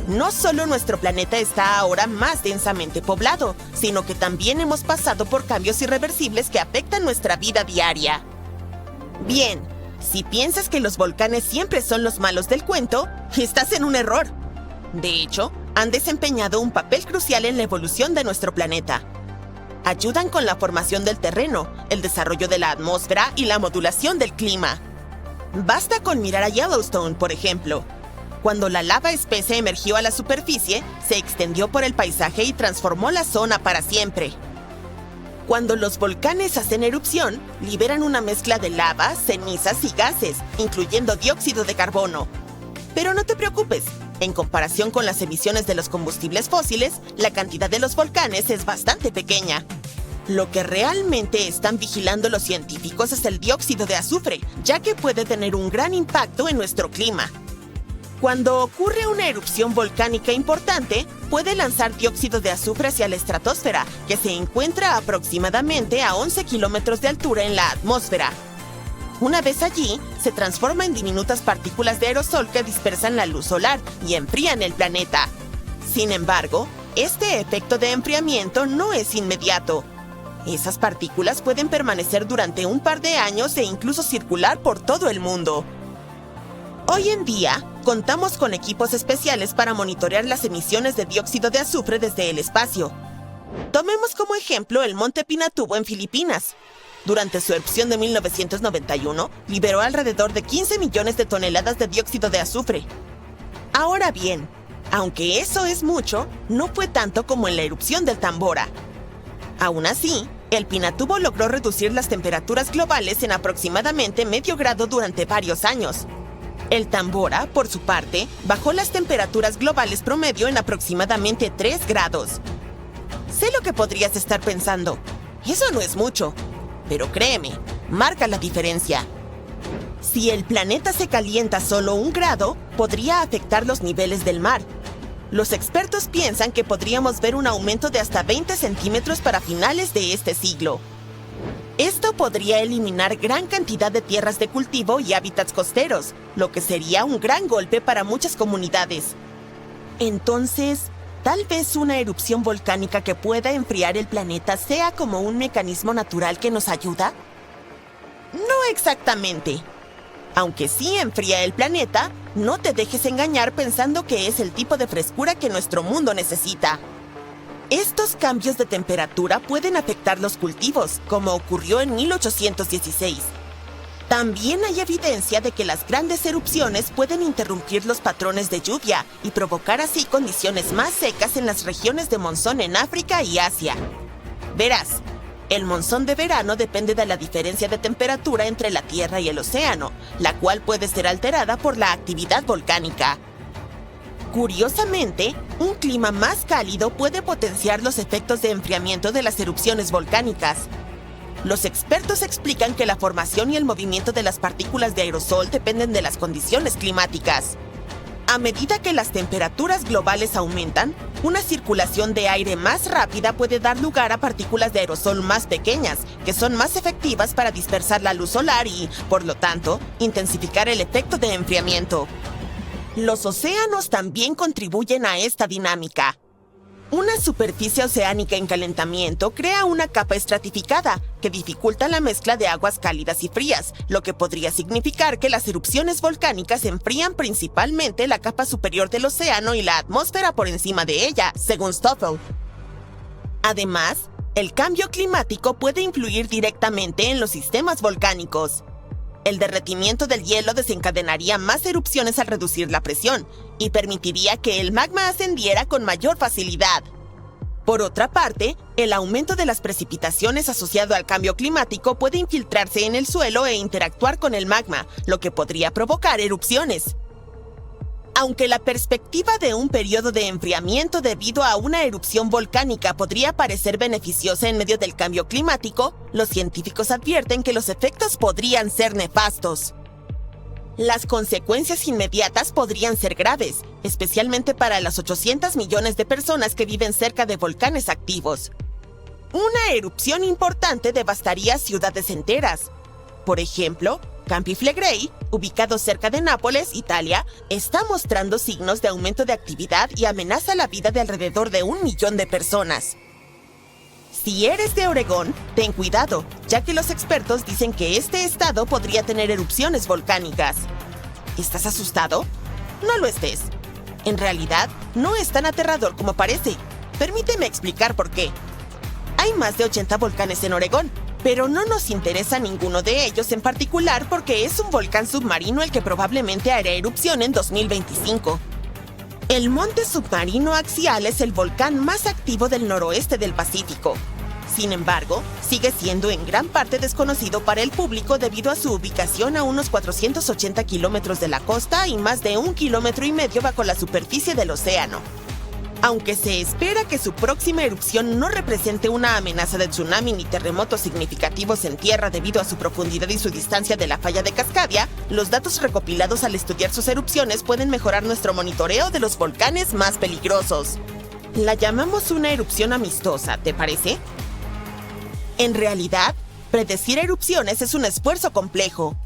No solo nuestro planeta está ahora más densamente poblado, sino que también hemos pasado por cambios irreversibles que afectan nuestra vida diaria. Bien, si piensas que los volcanes siempre son los malos del cuento, estás en un error. De hecho, han desempeñado un papel crucial en la evolución de nuestro planeta. Ayudan con la formación del terreno, el desarrollo de la atmósfera y la modulación del clima. Basta con mirar a Yellowstone, por ejemplo. Cuando la lava espesa emergió a la superficie, se extendió por el paisaje y transformó la zona para siempre. Cuando los volcanes hacen erupción, liberan una mezcla de lava, cenizas y gases, incluyendo dióxido de carbono. Pero no te preocupes. En comparación con las emisiones de los combustibles fósiles, la cantidad de los volcanes es bastante pequeña. Lo que realmente están vigilando los científicos es el dióxido de azufre, ya que puede tener un gran impacto en nuestro clima. Cuando ocurre una erupción volcánica importante, puede lanzar dióxido de azufre hacia la estratosfera, que se encuentra aproximadamente a 11 kilómetros de altura en la atmósfera. Una vez allí, se transforma en diminutas partículas de aerosol que dispersan la luz solar y enfrían el planeta. Sin embargo, este efecto de enfriamiento no es inmediato. Esas partículas pueden permanecer durante un par de años e incluso circular por todo el mundo. Hoy en día, contamos con equipos especiales para monitorear las emisiones de dióxido de azufre desde el espacio. Tomemos como ejemplo el Monte Pinatubo en Filipinas. Durante su erupción de 1991, liberó alrededor de 15 millones de toneladas de dióxido de azufre. Ahora bien, aunque eso es mucho, no fue tanto como en la erupción del Tambora. Aún así, el Pinatubo logró reducir las temperaturas globales en aproximadamente medio grado durante varios años. El Tambora, por su parte, bajó las temperaturas globales promedio en aproximadamente 3 grados. Sé lo que podrías estar pensando. Eso no es mucho. Pero créeme, marca la diferencia. Si el planeta se calienta solo 1 grado, podría afectar los niveles del mar. Los expertos piensan que podríamos ver un aumento de hasta 20 centímetros para finales de este siglo. Esto podría eliminar gran cantidad de tierras de cultivo y hábitats costeros, lo que sería un gran golpe para muchas comunidades. Entonces, tal vez una erupción volcánica que pueda enfriar el planeta sea como un mecanismo natural que nos ayuda. No exactamente. Aunque sí enfría el planeta, no te dejes engañar pensando que es el tipo de frescura que nuestro mundo necesita. Estos cambios de temperatura pueden afectar los cultivos, como ocurrió en 1816. También hay evidencia de que las grandes erupciones pueden interrumpir los patrones de lluvia y provocar así condiciones más secas en las regiones de monzón en África y Asia. Verás, el monzón de verano depende de la diferencia de temperatura entre la Tierra y el océano, la cual puede ser alterada por la actividad volcánica. Curiosamente, un clima más cálido puede potenciar los efectos de enfriamiento de las erupciones volcánicas. Los expertos explican que la formación y el movimiento de las partículas de aerosol dependen de las condiciones climáticas. A medida que las temperaturas globales aumentan, una circulación de aire más rápida puede dar lugar a partículas de aerosol más pequeñas, que son más efectivas para dispersar la luz solar y, por lo tanto, intensificar el efecto de enfriamiento. Los océanos también contribuyen a esta dinámica. Una superficie oceánica en calentamiento crea una capa estratificada que dificulta la mezcla de aguas cálidas y frías, lo que podría significar que las erupciones volcánicas enfrían principalmente la capa superior del océano y la atmósfera por encima de ella, según Stoffel. Además, el cambio climático puede influir directamente en los sistemas volcánicos. El derretimiento del hielo desencadenaría más erupciones al reducir la presión y permitiría que el magma ascendiera con mayor facilidad. Por otra parte, el aumento de las precipitaciones asociado al cambio climático puede infiltrarse en el suelo e interactuar con el magma, lo que podría provocar erupciones. Aunque la perspectiva de un periodo de enfriamiento debido a una erupción volcánica podría parecer beneficiosa en medio del cambio climático, los científicos advierten que los efectos podrían ser nefastos. Las consecuencias inmediatas podrían ser graves, especialmente para las 800 millones de personas que viven cerca de volcanes activos. Una erupción importante devastaría ciudades enteras. Por ejemplo, Campi Flegrei, ubicado cerca de Nápoles, Italia, está mostrando signos de aumento de actividad y amenaza la vida de alrededor de 1 millón de personas. Si eres de Oregón, ten cuidado, ya que los expertos dicen que este estado podría tener erupciones volcánicas. ¿Estás asustado? No lo estés. En realidad, no es tan aterrador como parece. Permíteme explicar por qué. Hay más de 80 volcanes en Oregón, pero no nos interesa ninguno de ellos en particular porque es un volcán submarino el que probablemente hará erupción en 2025. El monte submarino axial es el volcán más activo del noroeste del Pacífico. Sin embargo, sigue siendo en gran parte desconocido para el público debido a su ubicación a unos 480 kilómetros de la costa y más de 1,5 kilómetros bajo la superficie del océano. Aunque se espera que su próxima erupción no represente una amenaza de tsunami ni terremotos significativos en tierra debido a su profundidad y su distancia de la falla de Cascadia, los datos recopilados al estudiar sus erupciones pueden mejorar nuestro monitoreo de los volcanes más peligrosos. La llamamos una erupción amistosa, ¿te parece? En realidad, predecir erupciones es un esfuerzo complejo.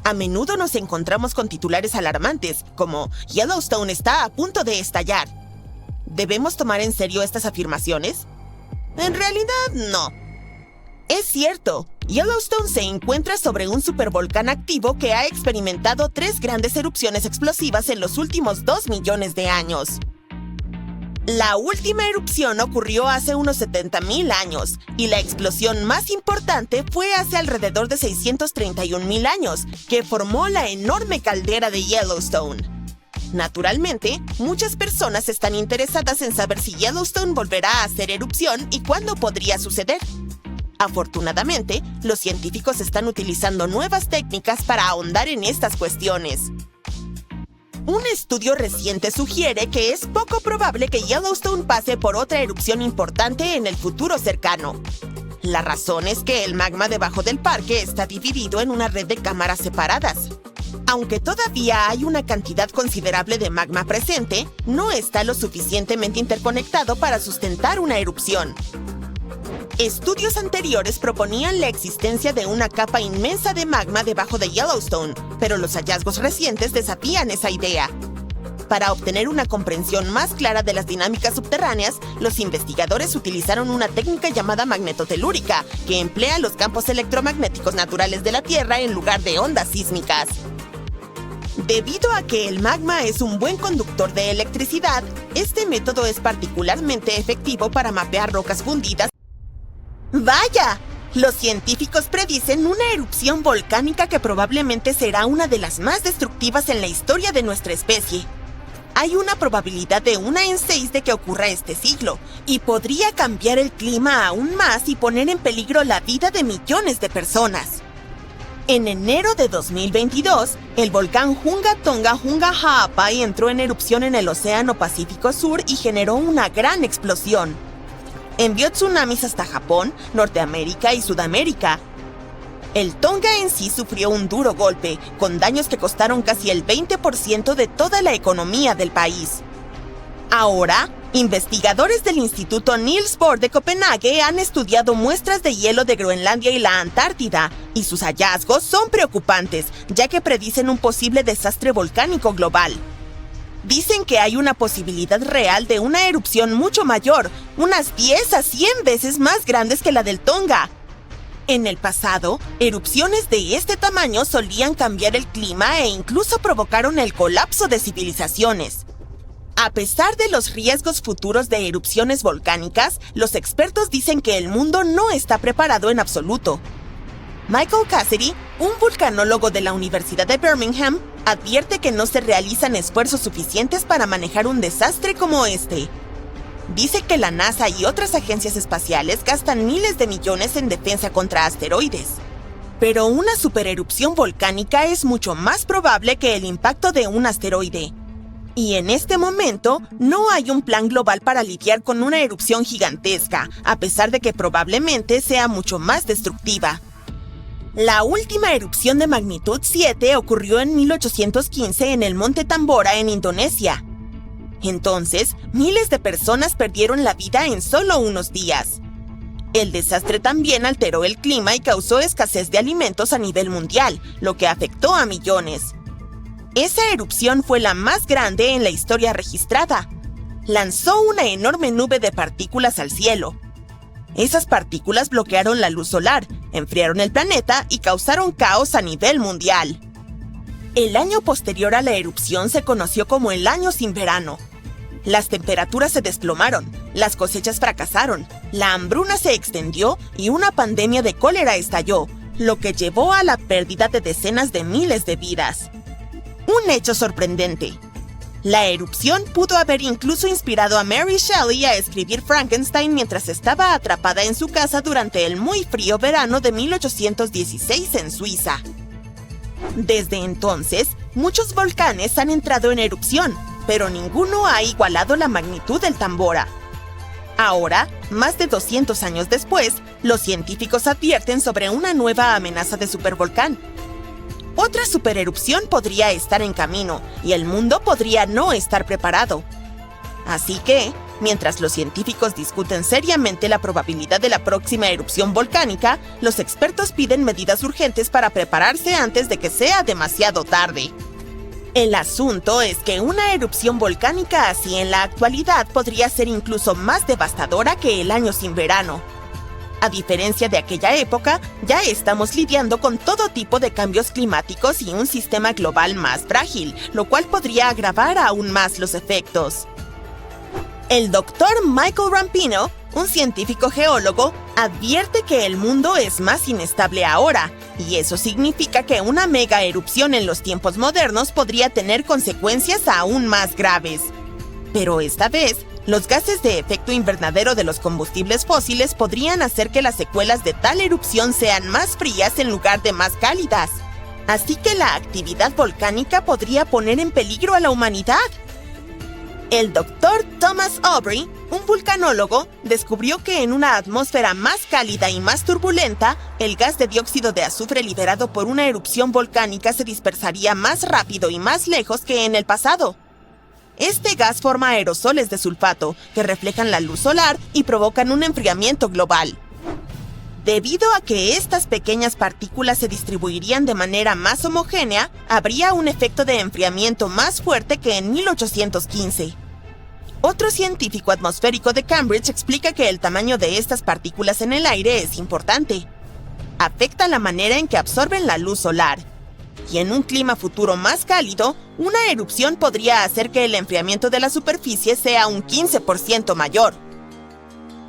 A menudo nos encontramos con titulares alarmantes, como Yellowstone está a punto de estallar. ¿Debemos tomar en serio estas afirmaciones? En realidad, no. Es cierto, Yellowstone se encuentra sobre un supervolcán activo que ha experimentado 3 grandes erupciones explosivas en los últimos 2 millones de años. La última erupción ocurrió hace unos 70,000 años, y la explosión más importante fue hace alrededor de 631,000 años, que formó la enorme caldera de Yellowstone. Naturalmente, muchas personas están interesadas en saber si Yellowstone volverá a hacer erupción y cuándo podría suceder. Afortunadamente, los científicos están utilizando nuevas técnicas para ahondar en estas cuestiones. Un estudio reciente sugiere que es poco probable que Yellowstone pase por otra erupción importante en el futuro cercano. La razón es que el magma debajo del parque está dividido en una red de cámaras separadas. Aunque todavía hay una cantidad considerable de magma presente, no está lo suficientemente interconectado para sustentar una erupción. Estudios anteriores proponían la existencia de una capa inmensa de magma debajo de Yellowstone, pero los hallazgos recientes desafían esa idea. Para obtener una comprensión más clara de las dinámicas subterráneas, los investigadores utilizaron una técnica llamada magnetotelúrica, que emplea los campos electromagnéticos naturales de la Tierra en lugar de ondas sísmicas. Debido a que el magma es un buen conductor de electricidad, este método es particularmente efectivo para mapear rocas fundidas. ¡Vaya! Los científicos predicen una erupción volcánica que probablemente será una de las más destructivas en la historia de nuestra especie. Hay una probabilidad de 1 en 6 de que ocurra este siglo, y podría cambiar el clima aún más y poner en peligro la vida de millones de personas. En enero de 2022, el volcán Hunga Tonga Hunga Ha'apai entró en erupción en el Océano Pacífico Sur y generó una gran explosión. Envió tsunamis hasta Japón, Norteamérica y Sudamérica. El Tonga en sí sufrió un duro golpe, con daños que costaron casi el 20% de toda la economía del país. Ahora, investigadores del Instituto Niels Bohr de Copenhague han estudiado muestras de hielo de Groenlandia y la Antártida, y sus hallazgos son preocupantes, ya que predicen un posible desastre volcánico global. Dicen que hay una posibilidad real de una erupción mucho mayor, unas 10 a 100 veces más grandes que la del Tonga. En el pasado, erupciones de este tamaño solían cambiar el clima e incluso provocaron el colapso de civilizaciones. A pesar de los riesgos futuros de erupciones volcánicas, los expertos dicen que el mundo no está preparado en absoluto. Michael Cassidy, un vulcanólogo de la Universidad de Birmingham, advierte que no se realizan esfuerzos suficientes para manejar un desastre como este. Dice que la NASA y otras agencias espaciales gastan miles de millones en defensa contra asteroides. Pero una supererupción volcánica es mucho más probable que el impacto de un asteroide. Y en este momento, no hay un plan global para lidiar con una erupción gigantesca, a pesar de que probablemente sea mucho más destructiva. La última erupción de magnitud 7 ocurrió en 1815 en el Monte Tambora, en Indonesia. Entonces, miles de personas perdieron la vida en solo unos días. El desastre también alteró el clima y causó escasez de alimentos a nivel mundial, lo que afectó a millones. Esa erupción fue la más grande en la historia registrada. Lanzó una enorme nube de partículas al cielo. Esas partículas bloquearon la luz solar, enfriaron el planeta y causaron caos a nivel mundial. El año posterior a la erupción se conoció como el año sin verano. Las temperaturas se desplomaron, las cosechas fracasaron, la hambruna se extendió y una pandemia de cólera estalló, lo que llevó a la pérdida de decenas de miles de vidas. Un hecho sorprendente. La erupción pudo haber incluso inspirado a Mary Shelley a escribir Frankenstein mientras estaba atrapada en su casa durante el muy frío verano de 1816 en Suiza. Desde entonces, muchos volcanes han entrado en erupción, pero ninguno ha igualado la magnitud del Tambora. Ahora, más de 200 años después, los científicos advierten sobre una nueva amenaza de supervolcán. Otra supererupción podría estar en camino y el mundo podría no estar preparado. Así que, mientras los científicos discuten seriamente la probabilidad de la próxima erupción volcánica, los expertos piden medidas urgentes para prepararse antes de que sea demasiado tarde. El asunto es que una erupción volcánica así en la actualidad podría ser incluso más devastadora que el año sin verano. A diferencia de aquella época, ya estamos lidiando con todo tipo de cambios climáticos y un sistema global más frágil, lo cual podría agravar aún más los efectos. El Dr. Michael Rampino, un científico geólogo, advierte que el mundo es más inestable ahora, y eso significa que una mega erupción en los tiempos modernos podría tener consecuencias aún más graves. Pero esta vez, los gases de efecto invernadero de los combustibles fósiles podrían hacer que las secuelas de tal erupción sean más frías en lugar de más cálidas. Así que la actividad volcánica podría poner en peligro a la humanidad. El Dr. Thomas Aubrey, un vulcanólogo, descubrió que en una atmósfera más cálida y más turbulenta, el gas de dióxido de azufre liberado por una erupción volcánica se dispersaría más rápido y más lejos que en el pasado. Este gas forma aerosoles de sulfato, que reflejan la luz solar y provocan un enfriamiento global. Debido a que estas pequeñas partículas se distribuirían de manera más homogénea, habría un efecto de enfriamiento más fuerte que en 1815. Otro científico atmosférico de Cambridge explica que el tamaño de estas partículas en el aire es importante. Afecta la manera en que absorben la luz solar. Y en un clima futuro más cálido, una erupción podría hacer que el enfriamiento de la superficie sea un 15% mayor.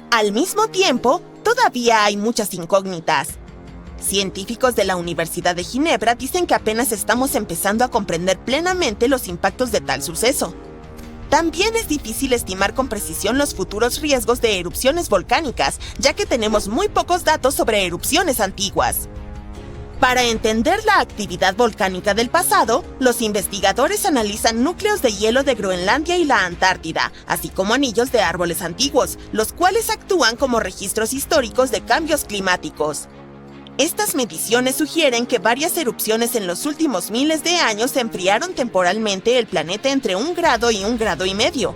Al mismo tiempo, todavía hay muchas incógnitas. Científicos de la Universidad de Ginebra dicen que apenas estamos empezando a comprender plenamente los impactos de tal suceso. También es difícil estimar con precisión los futuros riesgos de erupciones volcánicas, ya que tenemos muy pocos datos sobre erupciones antiguas. Para entender la actividad volcánica del pasado, los investigadores analizan núcleos de hielo de Groenlandia y la Antártida, así como anillos de árboles antiguos, los cuales actúan como registros históricos de cambios climáticos. Estas mediciones sugieren que varias erupciones en los últimos miles de años enfriaron temporalmente el planeta entre 1 grado y 1,5 grados.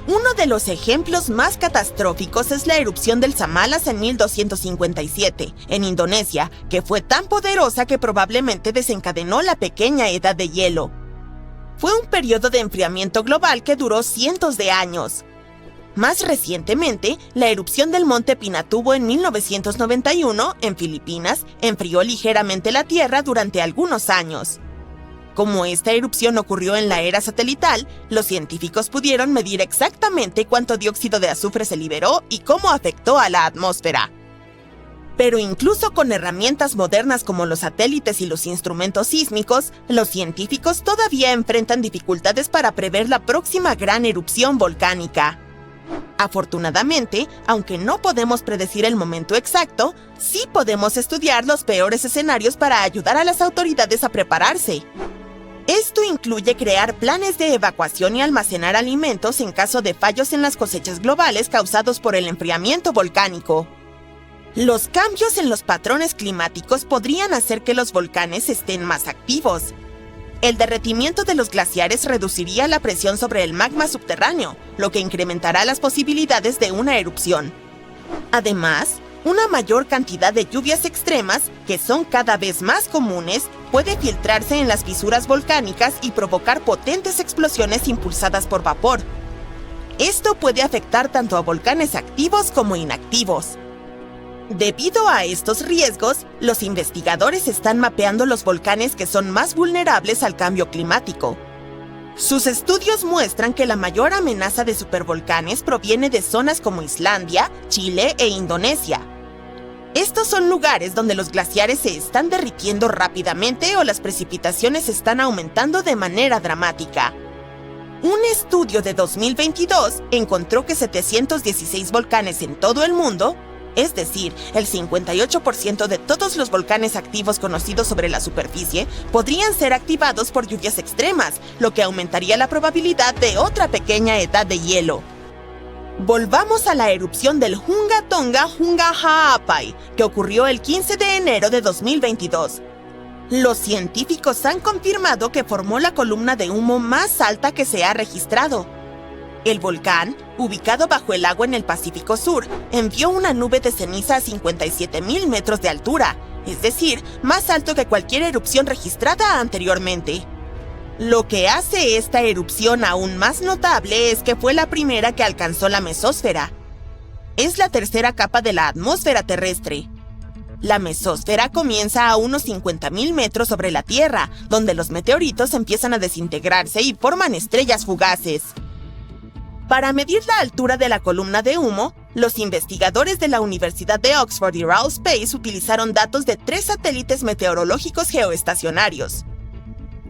Uno de los ejemplos más catastróficos es la erupción del Samalas en 1257, en Indonesia, que fue tan poderosa que probablemente desencadenó la pequeña edad de hielo. Fue un periodo de enfriamiento global que duró cientos de años. Más recientemente, la erupción del monte Pinatubo en 1991, en Filipinas, enfrió ligeramente la Tierra durante algunos años. Como esta erupción ocurrió en la era satelital, los científicos pudieron medir exactamente cuánto dióxido de azufre se liberó y cómo afectó a la atmósfera. Pero incluso con herramientas modernas como los satélites y los instrumentos sísmicos, los científicos todavía enfrentan dificultades para prever la próxima gran erupción volcánica. Afortunadamente, aunque no podemos predecir el momento exacto, sí podemos estudiar los peores escenarios para ayudar a las autoridades a prepararse. Esto incluye crear planes de evacuación y almacenar alimentos en caso de fallos en las cosechas globales causados por el enfriamiento volcánico. Los cambios en los patrones climáticos podrían hacer que los volcanes estén más activos. El derretimiento de los glaciares reduciría la presión sobre el magma subterráneo, lo que incrementará las posibilidades de una erupción. Además, una mayor cantidad de lluvias extremas, que son cada vez más comunes, puede filtrarse en las fisuras volcánicas y provocar potentes explosiones impulsadas por vapor. Esto puede afectar tanto a volcanes activos como inactivos. Debido a estos riesgos, los investigadores están mapeando los volcanes que son más vulnerables al cambio climático. Sus estudios muestran que la mayor amenaza de supervolcanes proviene de zonas como Islandia, Chile e Indonesia. Estos son lugares donde los glaciares se están derritiendo rápidamente o las precipitaciones están aumentando de manera dramática. Un estudio de 2022 encontró que 716 volcanes en todo el mundo, Es decir, el 58% de todos los volcanes activos conocidos sobre la superficie podrían ser activados por lluvias extremas, lo que aumentaría la probabilidad de otra pequeña edad de hielo. Volvamos a la erupción del Hunga Tonga Hunga Ha'apai, que ocurrió el 15 de enero de 2022. Los científicos han confirmado que formó la columna de humo más alta que se ha registrado. El volcán, ubicado bajo el agua en el Pacífico Sur, envió una nube de ceniza a 57.000 metros de altura, es decir, más alto que cualquier erupción registrada anteriormente. Lo que hace esta erupción aún más notable es que fue la primera que alcanzó la mesósfera. Es la tercera capa de la atmósfera terrestre. La mesósfera comienza a unos 50.000 metros sobre la Tierra, donde los meteoritos empiezan a desintegrarse y forman estrellas fugaces. Para medir la altura de la columna de humo, los investigadores de la Universidad de Oxford y Raw Space utilizaron datos de 3 satélites meteorológicos geoestacionarios.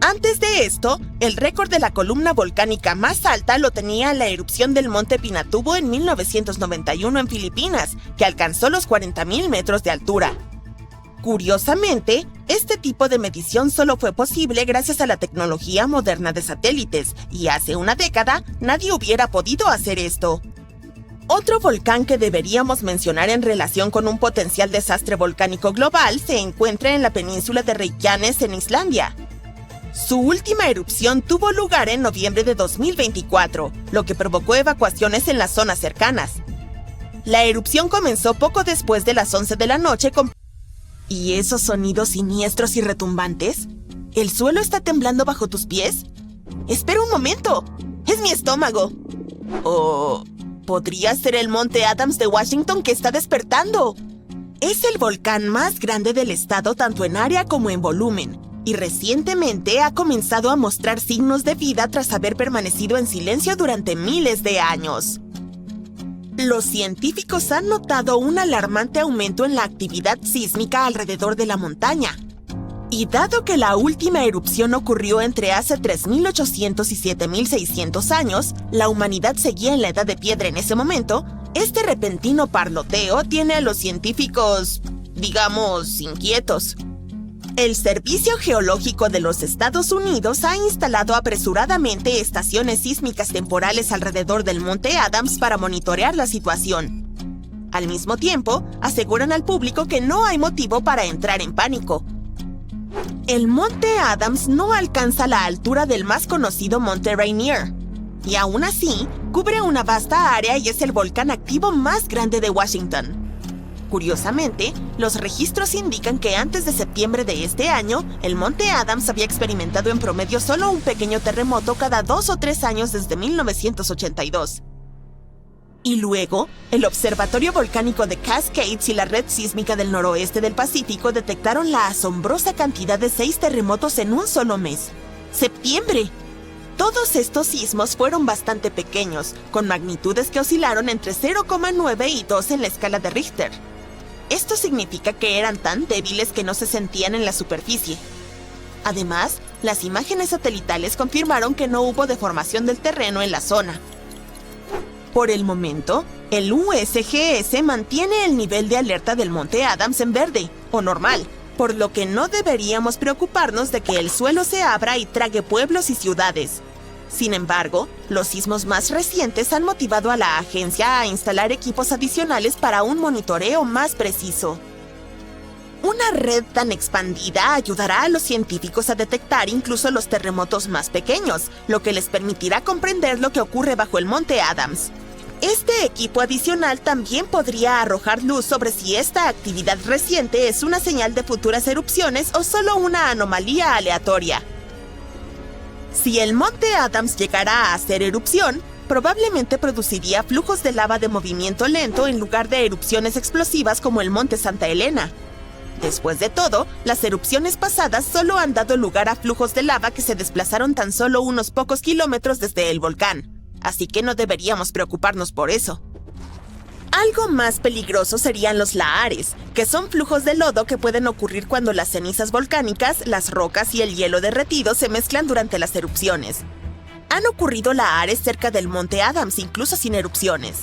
Antes de esto, el récord de la columna volcánica más alta lo tenía la erupción del Monte Pinatubo en 1991 en Filipinas, que alcanzó los 40.000 metros de altura. Curiosamente, este tipo de medición solo fue posible gracias a la tecnología moderna de satélites, y hace una década nadie hubiera podido hacer esto. Otro volcán que deberíamos mencionar en relación con un potencial desastre volcánico global se encuentra en la península de Reykjanes en Islandia. Su última erupción tuvo lugar en noviembre de 2024, lo que provocó evacuaciones en las zonas cercanas. La erupción comenzó poco después de las 11 de la noche con... ¿Y esos sonidos siniestros y retumbantes? ¿El suelo está temblando bajo tus pies? ¡Espera un momento! ¡Es mi estómago! ¿O podría ser el Monte Adams de Washington que está despertando? Es el volcán más grande del estado tanto en área como en volumen, y recientemente ha comenzado a mostrar signos de vida tras haber permanecido en silencio durante miles de años. Los científicos han notado un alarmante aumento en la actividad sísmica alrededor de la montaña. Y dado que la última erupción ocurrió entre hace 3.800 y 7.600 años, la humanidad seguía en la edad de piedra en ese momento, este repentino parloteo tiene a los científicos, digamos, inquietos. El Servicio Geológico de los Estados Unidos ha instalado apresuradamente estaciones sísmicas temporales alrededor del Monte Adams para monitorear la situación. Al mismo tiempo, aseguran al público que no hay motivo para entrar en pánico. El Monte Adams no alcanza la altura del más conocido Monte Rainier, y aún así, cubre una vasta área y es el volcán activo más grande de Washington. Curiosamente, los registros indican que antes de septiembre de este año, el Monte Adams había experimentado en promedio solo un pequeño terremoto cada 2 o 3 años desde 1982. Y luego, el Observatorio Volcánico de Cascades y la Red Sísmica del Noroeste del Pacífico detectaron la asombrosa cantidad de 6 terremotos en un solo mes. ¡Septiembre! Todos estos sismos fueron bastante pequeños, con magnitudes que oscilaron entre 0,9 y 2 en la escala de Richter. Esto significa que eran tan débiles que no se sentían en la superficie. Además, las imágenes satelitales confirmaron que no hubo deformación del terreno en la zona. Por el momento, el USGS mantiene el nivel de alerta del Monte Adams en verde, o normal, por lo que no deberíamos preocuparnos de que el suelo se abra y trague pueblos y ciudades. Sin embargo, los sismos más recientes han motivado a la agencia a instalar equipos adicionales para un monitoreo más preciso. Una red tan expandida ayudará a los científicos a detectar incluso los terremotos más pequeños, lo que les permitirá comprender lo que ocurre bajo el Monte Adams. Este equipo adicional también podría arrojar luz sobre si esta actividad reciente es una señal de futuras erupciones o solo una anomalía aleatoria. Si el Monte Adams llegara a hacer erupción, probablemente produciría flujos de lava de movimiento lento en lugar de erupciones explosivas como el Monte Santa Elena. Después de todo, las erupciones pasadas solo han dado lugar a flujos de lava que se desplazaron tan solo unos pocos kilómetros desde el volcán, así que no deberíamos preocuparnos por eso. Algo más peligroso serían los lahares, que son flujos de lodo que pueden ocurrir cuando las cenizas volcánicas, las rocas y el hielo derretido se mezclan durante las erupciones. Han ocurrido lahares cerca del Monte Adams incluso sin erupciones.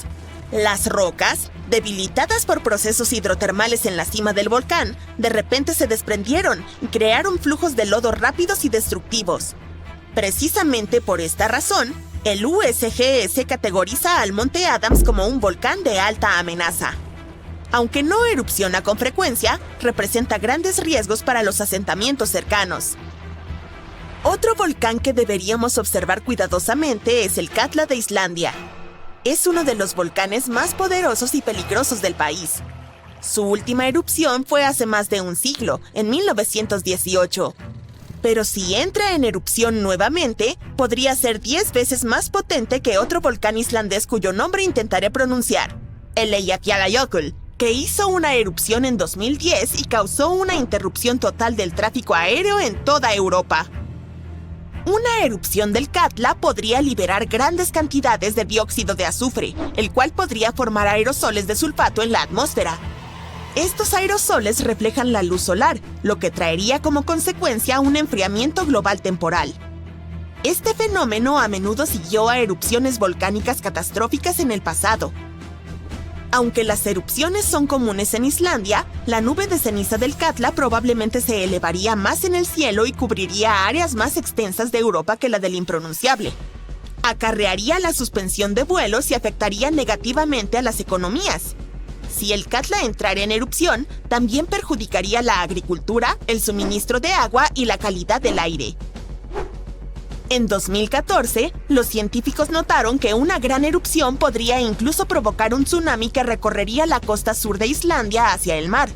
Las rocas, Debilitadas por procesos hidrotermales en la cima del volcán, de repente se desprendieron y crearon flujos de lodo rápidos y destructivos. Precisamente por esta razón, el USGS categoriza al Monte Adams como un volcán de alta amenaza. Aunque no erupciona con frecuencia, representa grandes riesgos para los asentamientos cercanos. Otro volcán que deberíamos observar cuidadosamente es el Katla de Islandia. Es uno de los volcanes más poderosos y peligrosos del país. Su última erupción fue hace más de un siglo, en 1918. Pero si entra en erupción nuevamente, podría ser 10 veces más potente que otro volcán islandés cuyo nombre intentaré pronunciar, el Eyjafjallajökull, que hizo una erupción en 2010 y causó una interrupción total del tráfico aéreo en toda Europa. Una erupción del Katla podría liberar grandes cantidades de dióxido de azufre, el cual podría formar aerosoles de sulfato en la atmósfera. Estos aerosoles reflejan la luz solar, lo que traería como consecuencia un enfriamiento global temporal. Este fenómeno a menudo siguió a erupciones volcánicas catastróficas en el pasado. Aunque las erupciones son comunes en Islandia, la nube de ceniza del Katla probablemente se elevaría más en el cielo y cubriría áreas más extensas de Europa que la del impronunciable. Acarrearía la suspensión de vuelos y afectaría negativamente a las economías. Si el Katla entrara en erupción, también perjudicaría la agricultura, el suministro de agua y la calidad del aire. En 2014, los científicos notaron que una gran erupción podría incluso provocar un tsunami que recorrería la costa sur de Islandia hacia el mar.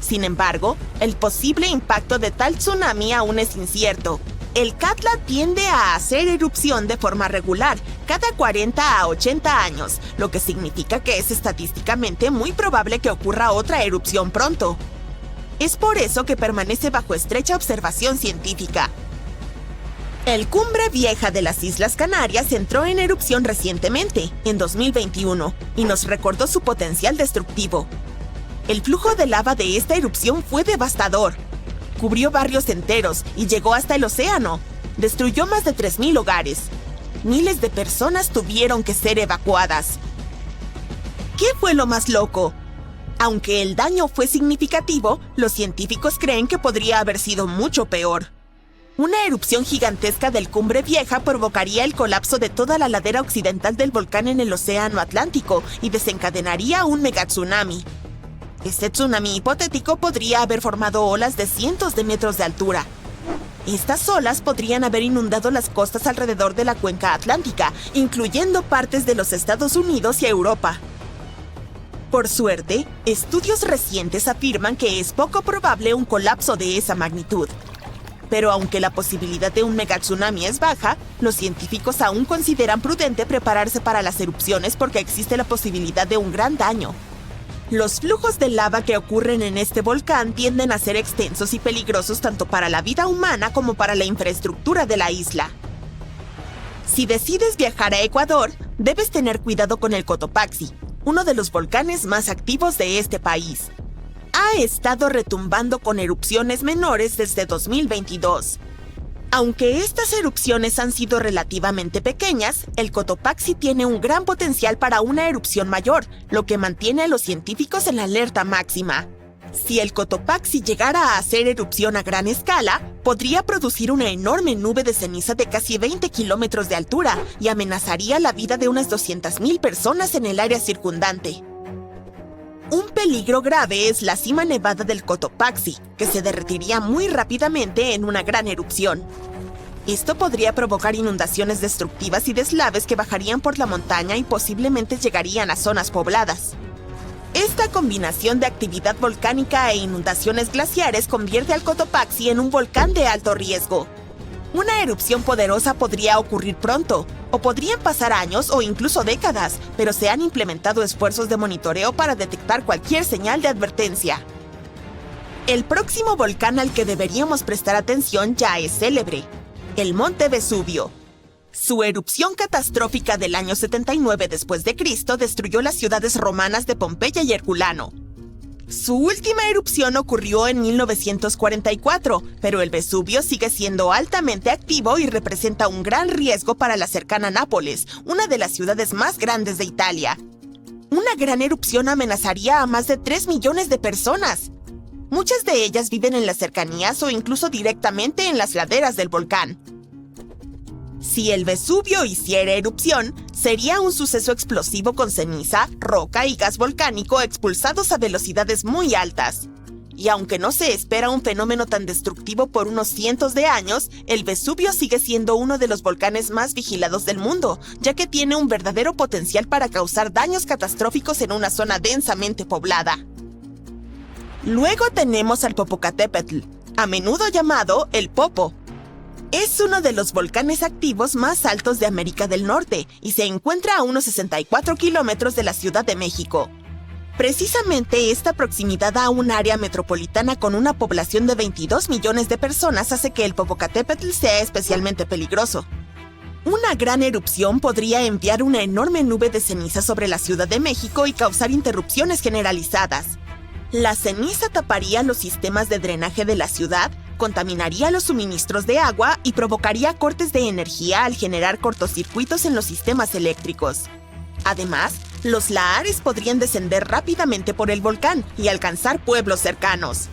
Sin embargo, el posible impacto de tal tsunami aún es incierto. El Katla tiende a hacer erupción de forma regular, cada 40 a 80 años, lo que significa que es estadísticamente muy probable que ocurra otra erupción pronto. Es por eso que permanece bajo estrecha observación científica. El Cumbre Vieja de las Islas Canarias entró en erupción recientemente, en 2021, y nos recordó su potencial destructivo. El flujo de lava de esta erupción fue devastador. Cubrió barrios enteros y llegó hasta el océano. Destruyó más de 3.000 hogares. Miles de personas tuvieron que ser evacuadas. ¿Qué fue lo más loco? Aunque el daño fue significativo, los científicos creen que podría haber sido mucho peor. Una erupción gigantesca del Cumbre Vieja provocaría el colapso de toda la ladera occidental del volcán en el Océano Atlántico y desencadenaría un megatsunami. Este tsunami hipotético podría haber formado olas de cientos de metros de altura. Estas olas podrían haber inundado las costas alrededor de la cuenca atlántica, incluyendo partes de los Estados Unidos y Europa. Por suerte, estudios recientes afirman que es poco probable un colapso de esa magnitud. Pero aunque la posibilidad de un megatsunami es baja, los científicos aún consideran prudente prepararse para las erupciones porque existe la posibilidad de un gran daño. Los flujos de lava que ocurren en este volcán tienden a ser extensos y peligrosos tanto para la vida humana como para la infraestructura de la isla. Si decides viajar a Ecuador, debes tener cuidado con el Cotopaxi, uno de los volcanes más activos de este país. Ha estado retumbando con erupciones menores desde 2022. Aunque estas erupciones han sido relativamente pequeñas, el Cotopaxi tiene un gran potencial para una erupción mayor, lo que mantiene a los científicos en la alerta máxima. Si el Cotopaxi llegara a hacer erupción a gran escala, podría producir una enorme nube de ceniza de casi 20 kilómetros de altura y amenazaría la vida de unas 200.000 personas en el área circundante. Un peligro grave es la cima nevada del Cotopaxi, que se derretiría muy rápidamente en una gran erupción. Esto podría provocar inundaciones destructivas y deslaves que bajarían por la montaña y posiblemente llegarían a zonas pobladas. Esta combinación de actividad volcánica e inundaciones glaciares convierte al Cotopaxi en un volcán de alto riesgo. Una erupción poderosa podría ocurrir pronto, o podrían pasar años o incluso décadas, pero se han implementado esfuerzos de monitoreo para detectar cualquier señal de advertencia. El próximo volcán al que deberíamos prestar atención ya es célebre, el Monte Vesubio. Su erupción catastrófica del año 79 después de Cristo destruyó las ciudades romanas de Pompeya y Herculano. Su última erupción ocurrió en 1944, pero el Vesubio sigue siendo altamente activo y representa un gran riesgo para la cercana Nápoles, una de las ciudades más grandes de Italia. Una gran erupción amenazaría a más de 3 millones de personas. Muchas de ellas viven en las cercanías o incluso directamente en las laderas del volcán. Si el Vesubio hiciera erupción, sería un suceso explosivo con ceniza, roca y gas volcánico expulsados a velocidades muy altas. Y aunque no se espera un fenómeno tan destructivo por unos cientos de años, el Vesubio sigue siendo uno de los volcanes más vigilados del mundo, ya que tiene un verdadero potencial para causar daños catastróficos en una zona densamente poblada. Luego tenemos al Popocatépetl, a menudo llamado el Popo. Es uno de los volcanes activos más altos de América del Norte y se encuentra a unos 64 kilómetros de la Ciudad de México. Precisamente esta proximidad a un área metropolitana con una población de 22 millones de personas hace que el Popocatépetl sea especialmente peligroso. Una gran erupción podría enviar una enorme nube de ceniza sobre la Ciudad de México y causar interrupciones generalizadas. La ceniza taparía los sistemas de drenaje de la ciudad, contaminaría los suministros de agua y provocaría cortes de energía al generar cortocircuitos en los sistemas eléctricos. Además, los lahares podrían descender rápidamente por el volcán y alcanzar pueblos cercanos.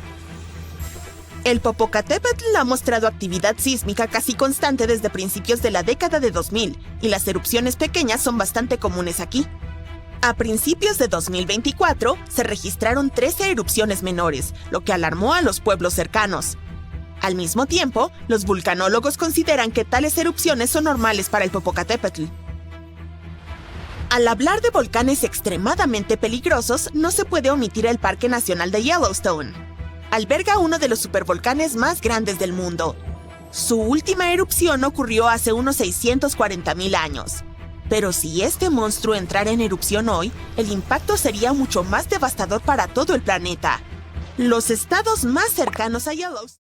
El Popocatépetl ha mostrado actividad sísmica casi constante desde principios de la década de 2000 y las erupciones pequeñas son bastante comunes aquí. A principios de 2024 se registraron 13 erupciones menores, lo que alarmó a los pueblos cercanos. Al mismo tiempo, los vulcanólogos consideran que tales erupciones son normales para el Popocatépetl. Al hablar de volcanes extremadamente peligrosos, no se puede omitir el Parque Nacional de Yellowstone. Alberga uno de los supervolcanes más grandes del mundo. Su última erupción ocurrió hace unos 640.000 años. Pero si este monstruo entrara en erupción hoy, el impacto sería mucho más devastador para todo el planeta. Los estados más cercanos a Yellowstone